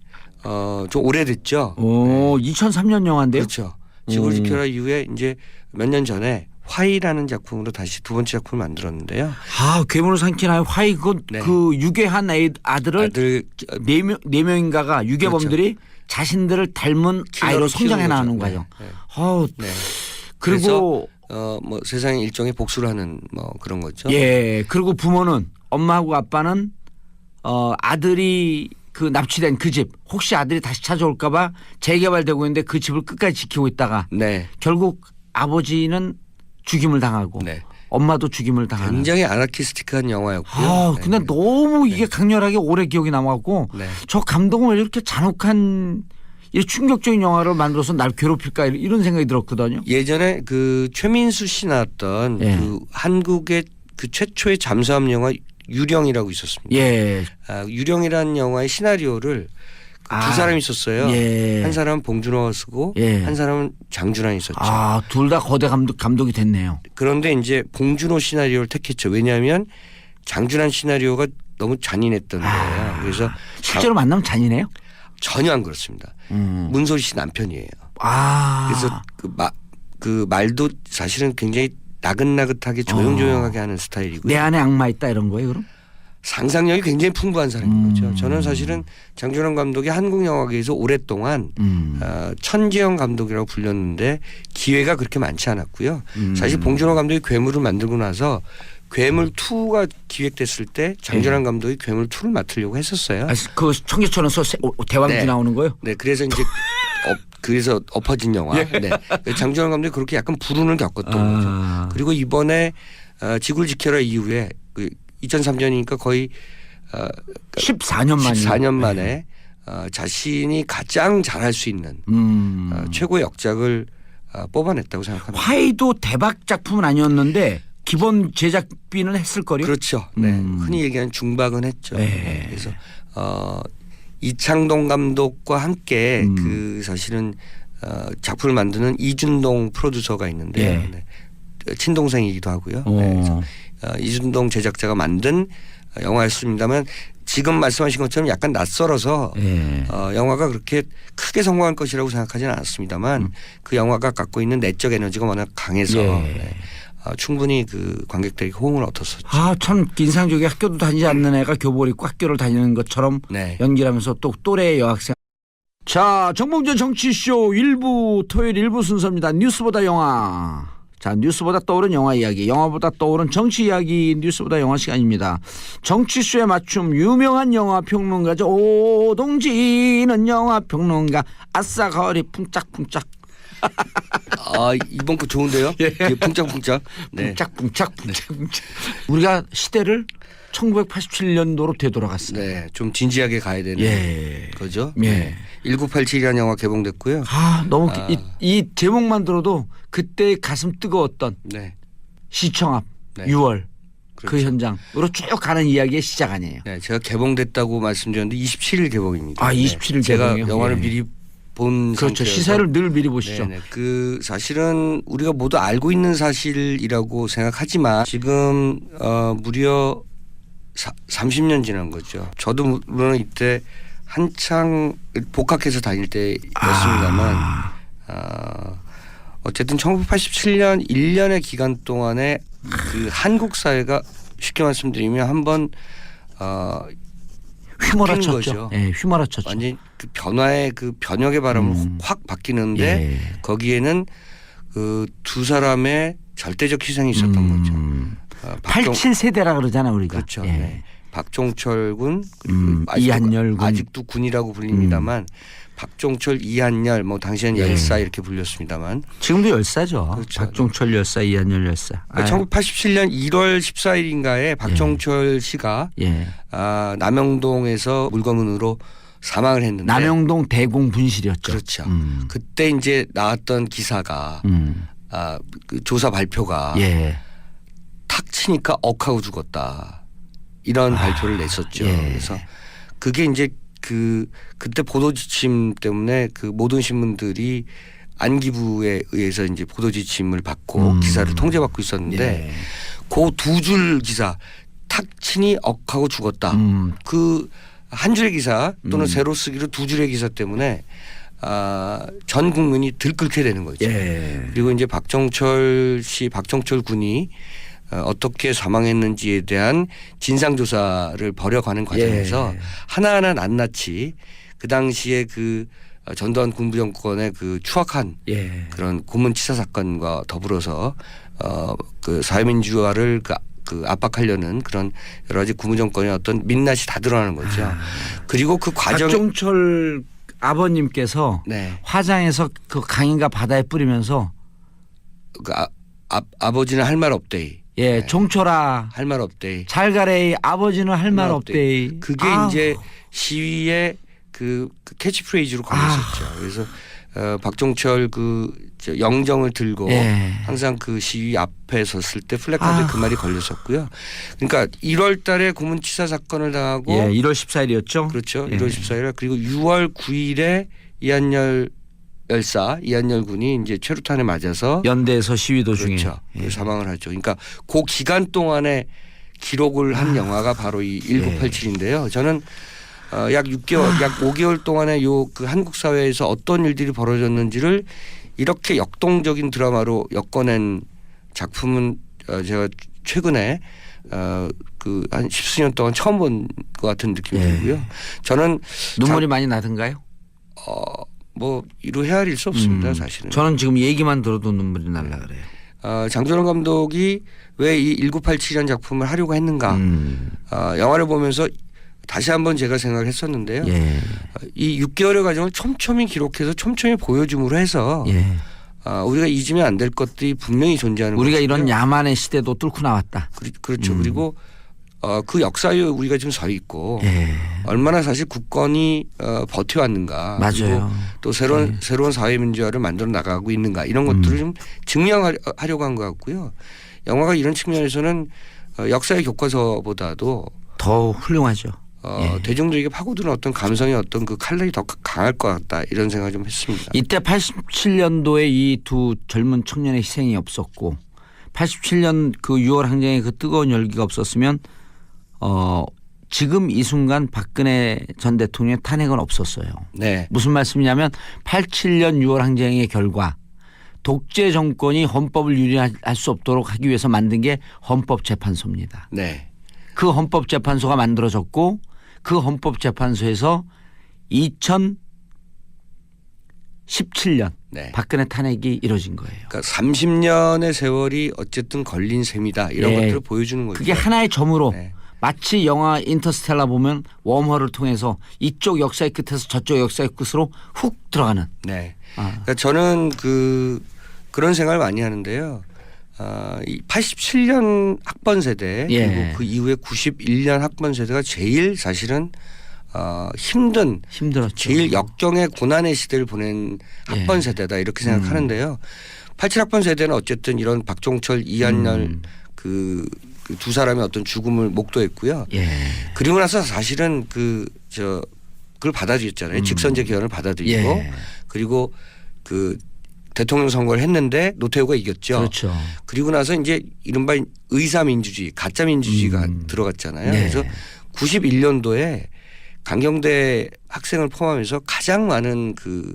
[SPEAKER 2] 좀 오래됐죠.
[SPEAKER 1] 오, 2003년 영화인데요.
[SPEAKER 2] 그렇죠. 지구를 지켜라 이후에 이제 몇 년 전에 화이라는 작품으로 다시 두 번째 작품을 만들었는데요.
[SPEAKER 1] 아, 괴물을 삼키나요? 화이
[SPEAKER 2] 네.
[SPEAKER 1] 그 유괴한 아들을 네 명인가가 유괴범들이
[SPEAKER 2] 그렇죠.
[SPEAKER 1] 자신들을 닮은 아이로 성장해 나가는
[SPEAKER 2] 거죠.
[SPEAKER 1] 과정.
[SPEAKER 2] 네.
[SPEAKER 1] 네.
[SPEAKER 2] 네.
[SPEAKER 1] 그리고
[SPEAKER 2] 뭐 세상에 일종의 복수를 하는 뭐 그런 거죠.
[SPEAKER 1] 예. 그리고 부모는 엄마하고 아빠는 아들이 그 납치된 그 집 혹시 아들이 다시 찾아올까봐 재개발되고 있는데 그 집을 끝까지 지키고 있다가
[SPEAKER 2] 네.
[SPEAKER 1] 결국 아버지는 죽임을 당하고
[SPEAKER 2] 네.
[SPEAKER 1] 엄마도 죽임을 당하는.
[SPEAKER 2] 굉장히 아나키스틱한 영화였고요.
[SPEAKER 1] 아, 근데
[SPEAKER 2] 네.
[SPEAKER 1] 너무 이게 강렬하게 오래 기억이 남았고
[SPEAKER 2] 네.
[SPEAKER 1] 저 감독은 왜 이렇게 잔혹한 이 충격적인 영화를 만들어서 날 괴롭힐까 이런 생각이 들었거든요.
[SPEAKER 2] 예전에 그 최민수 씨 나왔던
[SPEAKER 1] 예.
[SPEAKER 2] 그 한국의 그 최초의 잠수함 영화 유령이라고 있었습니다.
[SPEAKER 1] 예.
[SPEAKER 2] 유령이라는 영화의 시나리오를 두 사람이 있었어요.
[SPEAKER 1] 예.
[SPEAKER 2] 한 사람은 봉준호가 쓰고
[SPEAKER 1] 예.
[SPEAKER 2] 한 사람은 장준환이 있었죠.
[SPEAKER 1] 둘 다 거대 감독이 됐네요.
[SPEAKER 2] 그런데 이제 봉준호 시나리오를 택했죠. 왜냐하면 장준환 시나리오가 너무 잔인했던 거예요. 그래서
[SPEAKER 1] 실제로 만나면 잔인해요?
[SPEAKER 2] 전혀 안 그렇습니다. 문소리 씨 남편이에요. 그래서 그 말도 사실은 굉장히 나긋나긋하게 조용조용하게 하는 스타일이고요.
[SPEAKER 1] 내 안에 악마 있다 이런 거예요, 그럼?
[SPEAKER 2] 상상력이 굉장히 풍부한 사람인 거죠. 저는 사실은 장준환 감독이 한국 영화계에서 오랫동안 천재형 감독이라고 불렸는데 기회가 그렇게 많지 않았고요. 사실 봉준호 감독이 괴물을 만들고 나서 괴물 2가 기획됐을 때 장준환 감독이 괴물 2를 맡으려고 했었어요.
[SPEAKER 1] 그 청계천에서 대왕주
[SPEAKER 2] 네.
[SPEAKER 1] 나오는 거요?
[SPEAKER 2] 네, 그래서 이제 그래서 엎어진 영화.
[SPEAKER 1] 예.
[SPEAKER 2] 네. 장준환 감독이 그렇게 약간 불운을 겪었던 거죠. 그리고 이번에 지구를 지켜라 이후에 2003년이니까 거의
[SPEAKER 1] 14년 만에
[SPEAKER 2] 14년 만에 자신이 가장 잘할 수 있는 최고의 역작을 뽑아냈다고 생각합니다.
[SPEAKER 1] 화이도 대박 작품은 아니었는데 기본 제작비는 했을 거요.
[SPEAKER 2] 그렇죠. 네. 흔히 얘기하는 중박은 했죠.
[SPEAKER 1] 네.
[SPEAKER 2] 네. 그래서 이창동 감독과 함께 그 사실은 작품을 만드는 이준동 프로듀서가 있는데 네. 친동생이기도 하고요. 네. 그래서 이준동 제작자가 만든 영화였습니다만 지금 말씀하신 것처럼 약간 낯설어서 영화가 그렇게 크게 성공할 것이라고 생각하지는 않았습니다만 그 영화가 갖고 있는 내적 에너지가 워낙 강해서 네. 충분히 그 관객들에게 호응을 얻었었죠.
[SPEAKER 1] 참 인상적이게 학교도 다니지 않는 애가 교복을 입고 학교를 다니는 것처럼
[SPEAKER 2] 네.
[SPEAKER 1] 연기하면서 또 또래 여학생. 자, 정봉준 정치쇼 토요일 1부 순서입니다. 뉴스보다 영화. 자, 뉴스보다 떠오른 영화 이야기, 영화보다 떠오른 정치 이야기, 뉴스보다 영화 시간입니다. 정치쇼에 맞춤 유명한 영화 평론가죠. 오동진은 영화 평론가. 아싸 거리 풍짝풍짝.
[SPEAKER 2] 이번 거 좋은데요? 예. 풍짝풍짝. 네.
[SPEAKER 1] 풍짝풍짝. 우리가 시대를 1987년도로 되돌아갔어요.
[SPEAKER 2] 네, 좀 진지하게 가야 되는 거죠.
[SPEAKER 1] 예.
[SPEAKER 2] 1987이라는 영화 개봉됐고요.
[SPEAKER 1] 너무 이 제목만 들어도 그때 가슴 뜨거웠던
[SPEAKER 2] 네.
[SPEAKER 1] 시청 앞
[SPEAKER 2] 네.
[SPEAKER 1] 6월 그
[SPEAKER 2] 그렇죠.
[SPEAKER 1] 현장으로 쭉 가는 이야기의 시작 아니에요.
[SPEAKER 2] 네, 제가 개봉됐다고 말씀드렸는데 27일 개봉입니다.
[SPEAKER 1] 아, 27일
[SPEAKER 2] 제가
[SPEAKER 1] 개봉이요?
[SPEAKER 2] 영화를
[SPEAKER 1] 예.
[SPEAKER 2] 미리 본
[SPEAKER 1] 그렇죠.
[SPEAKER 2] 상태여서
[SPEAKER 1] 시사를 늘 미리 보시죠.
[SPEAKER 2] 네네. 그 사실은 우리가 모두 알고 있는 사실이라고 생각하지만 지금 무려 30년 지난 거죠. 저도 물론 이때 한창 복학해서 다닐 때였습니다만 어쨌든 1987년 1년의 기간 동안에 그 한국 사회가 쉽게 말씀드리면 한번
[SPEAKER 1] 휘몰아쳤죠.
[SPEAKER 2] 거죠.
[SPEAKER 1] 예, 휘몰아쳤죠.
[SPEAKER 2] 완전 그 변화의 그 변혁의 바람을 확 바뀌는데
[SPEAKER 1] 예.
[SPEAKER 2] 거기에는 그 두 사람의 절대적 희생이 있었던 거죠.
[SPEAKER 1] 87세대라 그러잖아 우리가.
[SPEAKER 2] 그렇죠.
[SPEAKER 1] 예.
[SPEAKER 2] 네. 박종철 군 그리고
[SPEAKER 1] 이한열 군.
[SPEAKER 2] 아직도 군이라고 불립니다만 박종철, 이한열 뭐 당시엔
[SPEAKER 1] 예.
[SPEAKER 2] 열사 이렇게 불렸습니다만
[SPEAKER 1] 지금도 열사죠.
[SPEAKER 2] 그렇죠.
[SPEAKER 1] 박종철 열사, 이한열 열사.
[SPEAKER 2] 1987년 1월 14일인가에 박종철 씨가
[SPEAKER 1] 예.
[SPEAKER 2] 남영동에서 물검은으로 사망을 했는데
[SPEAKER 1] 남영동 대공 분실이었죠.
[SPEAKER 2] 그렇죠. 그때 이제 나왔던 기사가 그 조사 발표가
[SPEAKER 1] 예.
[SPEAKER 2] 탁 치니까 억하고 죽었다 이런 발표를 냈었죠.
[SPEAKER 1] 예.
[SPEAKER 2] 그래서 그게 이제 그때 보도 지침 때문에 그 모든 신문들이 안기부에 의해서 이제 보도 지침을 받고 기사를 통제받고 있었는데
[SPEAKER 1] 예.
[SPEAKER 2] 그 두 줄 기사 탁 치니 억하고 죽었다. 그 한 줄의 기사 또는 세로 쓰기로 두 줄의 기사 때문에 전 국민이 들끓게 되는 거죠.
[SPEAKER 1] 예.
[SPEAKER 2] 그리고 이제 박종철 군이 어떻게 사망했는지에 대한 진상조사를 벌여가는 과정에서
[SPEAKER 1] 예.
[SPEAKER 2] 하나하나 낱낱이 그 당시에 그 전두환 군부 정권의 그 추악한
[SPEAKER 1] 예.
[SPEAKER 2] 그런 고문치사 사건과 더불어서 그 사회민주화를 그 압박하려는 그런 여러 가지 군부 정권의 어떤 민낯이 다 드러나는 거죠. 그리고 그 과정
[SPEAKER 1] 박종철 아버님께서
[SPEAKER 2] 네.
[SPEAKER 1] 화장해서 그 강인가 바다에 뿌리면서
[SPEAKER 2] 그 아버지는 할 말 없대이.
[SPEAKER 1] 예, 종철아
[SPEAKER 2] 할 말 없대이.
[SPEAKER 1] 잘 가래 아버지는 할 말 없대.
[SPEAKER 2] 그게 이제 시위의 그 캐치프레이즈로 걸렸었죠. 그래서 박종철 저 영정을 들고
[SPEAKER 1] 예.
[SPEAKER 2] 항상 그 시위 앞에 섰을 때 플래카드에 그 말이 걸렸었고요. 그러니까 1월 달에 고문치사 사건을 당하고
[SPEAKER 1] 예, 1월 14일이었죠.
[SPEAKER 2] 그렇죠.
[SPEAKER 1] 예.
[SPEAKER 2] 1월 14일 그리고 6월 9일에 이한열 열사 이한열 군이 이제 최루탄에 맞아서
[SPEAKER 1] 연대에서 시위 도중에
[SPEAKER 2] 그렇죠.
[SPEAKER 1] 예.
[SPEAKER 2] 사망을 하죠. 그러니까 그 기간 동안에 기록을 한 영화가 바로 이 1987인데요. 저는 약 6개월, 약 5개월 동안에 그 한국 사회에서 어떤 일들이 벌어졌는지를 이렇게 역동적인 드라마로 엮어낸 작품은 제가 최근에 그 한 10수년 동안 처음 본 것 같은 느낌이
[SPEAKER 1] 예.
[SPEAKER 2] 들고요. 저는
[SPEAKER 1] 눈물이 많이 나던가요?
[SPEAKER 2] 뭐 이루 헤아릴 수 없습니다. 사실은.
[SPEAKER 1] 저는 지금 얘기만 들어도 눈물이 날라 그래요.
[SPEAKER 2] 장조영 감독이 왜 이 1987이라는 작품을 하려고 했는가. 영화를 보면서 다시 한번 제가 생각을 했었는데요.
[SPEAKER 1] 예.
[SPEAKER 2] 이 6개월의 과정을 촘촘히 기록해서 촘촘히 보여줌으로 해서
[SPEAKER 1] 예.
[SPEAKER 2] 우리가 잊으면 안 될 것들이 분명히 존재하는
[SPEAKER 1] 우리가
[SPEAKER 2] 것이고요.
[SPEAKER 1] 이런 야만의 시대도 뚫고 나왔다.
[SPEAKER 2] 그렇죠. 그리고 그 역사에 우리가 지금 서 있고
[SPEAKER 1] 예.
[SPEAKER 2] 얼마나 사실 국권이 버텨왔는가.
[SPEAKER 1] 맞아요.
[SPEAKER 2] 그리고 또 새로운 사회민주화를 만들어 나가고 있는가 이런 것들을 좀 증명하려고 한 것 같고요. 영화가 이런 측면에서는 역사의 교과서보다도
[SPEAKER 1] 더 훌륭하죠. 예.
[SPEAKER 2] 대중들에게 파고드는 어떤 감성의 어떤 그 칼날이 더 강할 것 같다 이런 생각을 좀 했습니다.
[SPEAKER 1] 이때 87년도에 이 두 젊은 청년의 희생이 없었고 87년 그 6월 항쟁의 그 뜨거운 열기가 없었으면 지금 이 순간 박근혜 전 대통령의 탄핵은 없었어요.
[SPEAKER 2] 네.
[SPEAKER 1] 무슨 말씀이냐면 87년 6월 항쟁의 결과 독재 정권이 헌법을 유린할 수 없도록 하기 위해서 만든 게 헌법재판소입니다.
[SPEAKER 2] 네.
[SPEAKER 1] 그 헌법재판소가 만들어졌고 그 헌법재판소에서 2017년
[SPEAKER 2] 네.
[SPEAKER 1] 박근혜 탄핵이 이루어진 거예요.
[SPEAKER 2] 그러니까 30년의 세월이 어쨌든 걸린 셈이다 이런
[SPEAKER 1] 예.
[SPEAKER 2] 것들을 보여주는 거죠.
[SPEAKER 1] 그게 하나의 점으로
[SPEAKER 2] 네.
[SPEAKER 1] 마치 영화 인터스텔라 보면 웜홀을 통해서 이쪽 역사의 끝에서 저쪽 역사의 끝으로 훅 들어가는.
[SPEAKER 2] 네. 그러니까 저는 그런 생각을 많이 하는데요. 이 87년 학번 세대
[SPEAKER 1] 예.
[SPEAKER 2] 그리고 그 이후에 91년 학번 세대가 제일 사실은 힘들었죠.
[SPEAKER 1] 힘들었죠.
[SPEAKER 2] 제일 역경의 고난의 시대를 보낸 학번
[SPEAKER 1] 예.
[SPEAKER 2] 세대다 이렇게 생각하는데요. 87학번 세대는 어쨌든 이런 박종철, 이한열 그 두 사람의 어떤 죽음을 목도했고요.
[SPEAKER 1] 예.
[SPEAKER 2] 그리고 나서 사실은 그걸 받아들였잖아요. 직선제 개헌을 받아들이고
[SPEAKER 1] 예.
[SPEAKER 2] 그리고 그 대통령 선거를 했는데 노태우가 이겼죠.
[SPEAKER 1] 그렇죠.
[SPEAKER 2] 그리고 나서 이제 이른바 의사민주주의, 가짜민주주의가 들어갔잖아요.
[SPEAKER 1] 네.
[SPEAKER 2] 그래서 91년도에 강경대 학생을 포함해서 가장 많은 그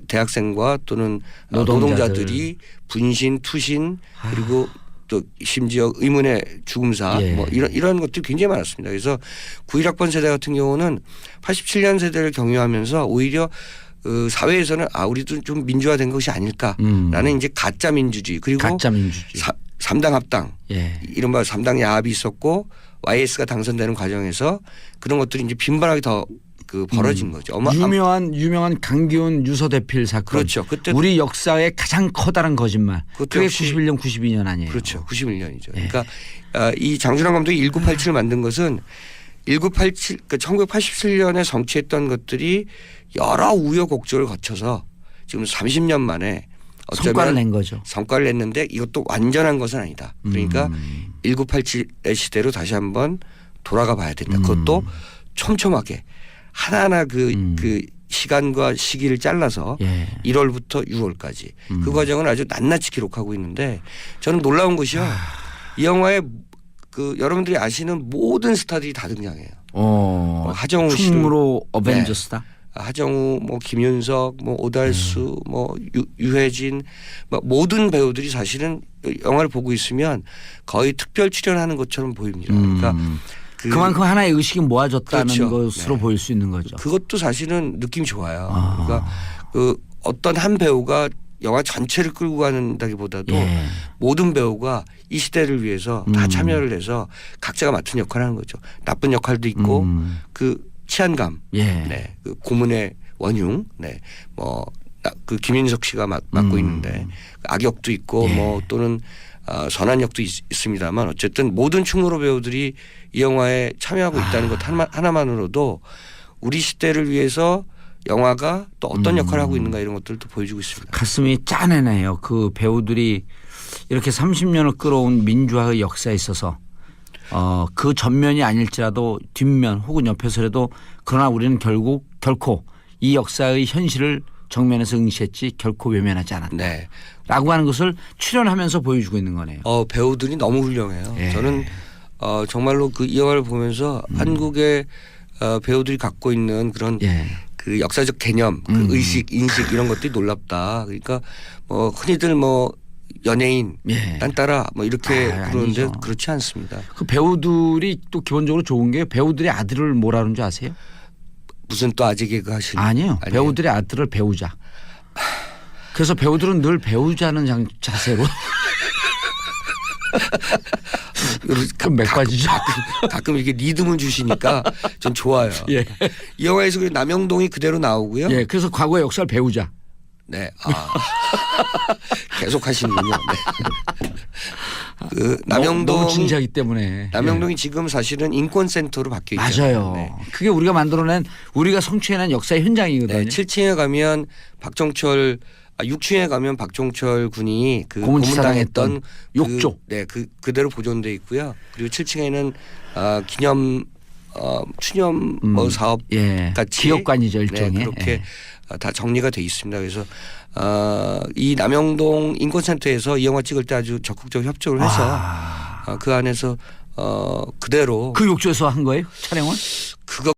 [SPEAKER 2] 대학생과 또는 노동자들이 분신, 투신 그리고 또 심지어 의문의 죽음사
[SPEAKER 1] 예.
[SPEAKER 2] 뭐 이런 것들이 굉장히 많았습니다. 그래서 91학번 세대 같은 경우는 87년 세대를 경유하면서 오히려 사회에서는 우리도 좀 민주화된 것이 아닐까라는 이제 가짜 민주주의 그리고
[SPEAKER 1] 가짜 민주주의.
[SPEAKER 2] 3당 합당
[SPEAKER 1] 예.
[SPEAKER 2] 이른바 3당 야합이 있었고 YS가 당선되는 과정에서 그런 것들이 이제 빈번하게 더 벌어진 거죠.
[SPEAKER 1] 유명한 강기훈 유서대필 사건.
[SPEAKER 2] 그렇죠. 그때
[SPEAKER 1] 우리 역사의 가장 커다란 거짓말. 그게
[SPEAKER 2] 역시
[SPEAKER 1] 91년 92년 아니에요.
[SPEAKER 2] 그렇죠. 91년이죠.
[SPEAKER 1] 예.
[SPEAKER 2] 그러니까 이 장준환 감독이 1987을 만든 것은 1987 그러니까 1987년에 성취했던 것들이 여러 우여곡절을 거쳐서 지금 30년 만에
[SPEAKER 1] 성과를 낸 거죠.
[SPEAKER 2] 성과를 냈는데 이것도 완전한 것은 아니다. 그러니까 1987의 시대로 다시 한번 돌아가 봐야 된다. 그것도 촘촘하게 하나하나 그 시간과 시기를 잘라서
[SPEAKER 1] 예.
[SPEAKER 2] 1월부터 6월까지 그 과정을 아주 낱낱이 기록하고 있는데 저는 놀라운 것이요. 이 영화에 여러분들이 아시는 모든 스타들이 다 등장해요. 하정우 씨,
[SPEAKER 1] 충무로 어벤져스다.
[SPEAKER 2] 하정우, 뭐 김윤석, 뭐 오달수, 뭐 유해진, 뭐 모든 배우들이 사실은 영화를 보고 있으면 거의 특별 출연하는 것처럼 보입니다. 그러니까
[SPEAKER 1] 그만큼 하나의 의식이 모아졌다는
[SPEAKER 2] 그렇죠.
[SPEAKER 1] 것으로
[SPEAKER 2] 네.
[SPEAKER 1] 보일 수 있는 거죠.
[SPEAKER 2] 그것도 사실은 느낌이 좋아요. 그러니까 어떤 한 배우가 영화 전체를 끌고 간다기보다도
[SPEAKER 1] 예.
[SPEAKER 2] 모든 배우가 이 시대를 위해서 다 참여를 해서 각자가 맡은 역할을 하는 거죠. 나쁜 역할도 있고 그 치안감,
[SPEAKER 1] 예.
[SPEAKER 2] 네, 그 고문의 원흉, 네, 뭐 그 김윤석 씨가 맡고 있는데 악역도 있고
[SPEAKER 1] 예.
[SPEAKER 2] 뭐 또는 선한 역도 있습니다만 어쨌든 모든 충무로 배우들이 이 영화에 참여하고 있다는 것 하나만으로도 우리 시대를 위해서 영화가 또 어떤 역할을 하고 있는가 이런 것들도 보여주고 있습니다.
[SPEAKER 1] 가슴이 짠해네요. 그 배우들이 이렇게 30년을 끌어온 민주화의 역사에 있어서 그 전면이 아닐지라도 뒷면 혹은 옆에서라도 그러나 우리는 결코 이 역사의 현실을 정면에서 응시했지 결코 외면하지 않았다.
[SPEAKER 2] 네.
[SPEAKER 1] 라고 하는 것을 출연하면서 보여주고 있는 거네요.
[SPEAKER 2] 배우들이 너무 훌륭해요.
[SPEAKER 1] 예.
[SPEAKER 2] 저는 정말로 이 영화를 보면서 한국의 배우들이 갖고 있는 그런
[SPEAKER 1] 예.
[SPEAKER 2] 그 역사적 개념, 그 의식, 인식 이런 것들이 놀랍다. 그러니까 뭐 흔히들 뭐 연예인,
[SPEAKER 1] 예.
[SPEAKER 2] 딴따라 뭐 이렇게 그러는데
[SPEAKER 1] 아니죠.
[SPEAKER 2] 그렇지 않습니다.
[SPEAKER 1] 그 배우들이 또 기본적으로 좋은 게 배우들의 아들을 뭐라는 줄 아세요?
[SPEAKER 2] 무슨 또 아재 개그 하시는?
[SPEAKER 1] 아니에요. 배우들의 아들을 배우자. 그래서 배우들은 늘 배우자는 자세로. 그럼 몇 가지죠?
[SPEAKER 2] 가끔 이렇게 리듬을 주시니까 전 좋아요.
[SPEAKER 1] 예.
[SPEAKER 2] 이 영화에서 그 남영동이 그대로 나오고요.
[SPEAKER 1] 예. 그래서 과거의 역사를 배우자.
[SPEAKER 2] 네. 계속 하시는군요. 네. 남영동
[SPEAKER 1] 너무 진지하기 때문에.
[SPEAKER 2] 남영동이 지금 사실은 인권센터로 바뀌어 있죠.
[SPEAKER 1] 맞아요.
[SPEAKER 2] 네.
[SPEAKER 1] 그게 우리가 만들어낸 우리가 성취해낸 역사의 현장이거든요.
[SPEAKER 2] 네, 7층에 가면 6층에 가면 박종철 군이 그
[SPEAKER 1] 고문당했던
[SPEAKER 2] 고문당했던
[SPEAKER 1] 욕조.
[SPEAKER 2] 그대로 보존돼 있고요. 그리고 7층에는 기념 추념 뭐 사업
[SPEAKER 1] 예.
[SPEAKER 2] 같이
[SPEAKER 1] 기업관이죠 일종의.
[SPEAKER 2] 네, 그렇게
[SPEAKER 1] 예.
[SPEAKER 2] 다 정리가 돼 있습니다. 그래서 이 남영동 인권센터에서 이 영화 찍을 때 아주 적극적 협조를 해서 그 안에서 그대로
[SPEAKER 1] 그 욕조에서 한 거예요? 촬영을?
[SPEAKER 2] 그거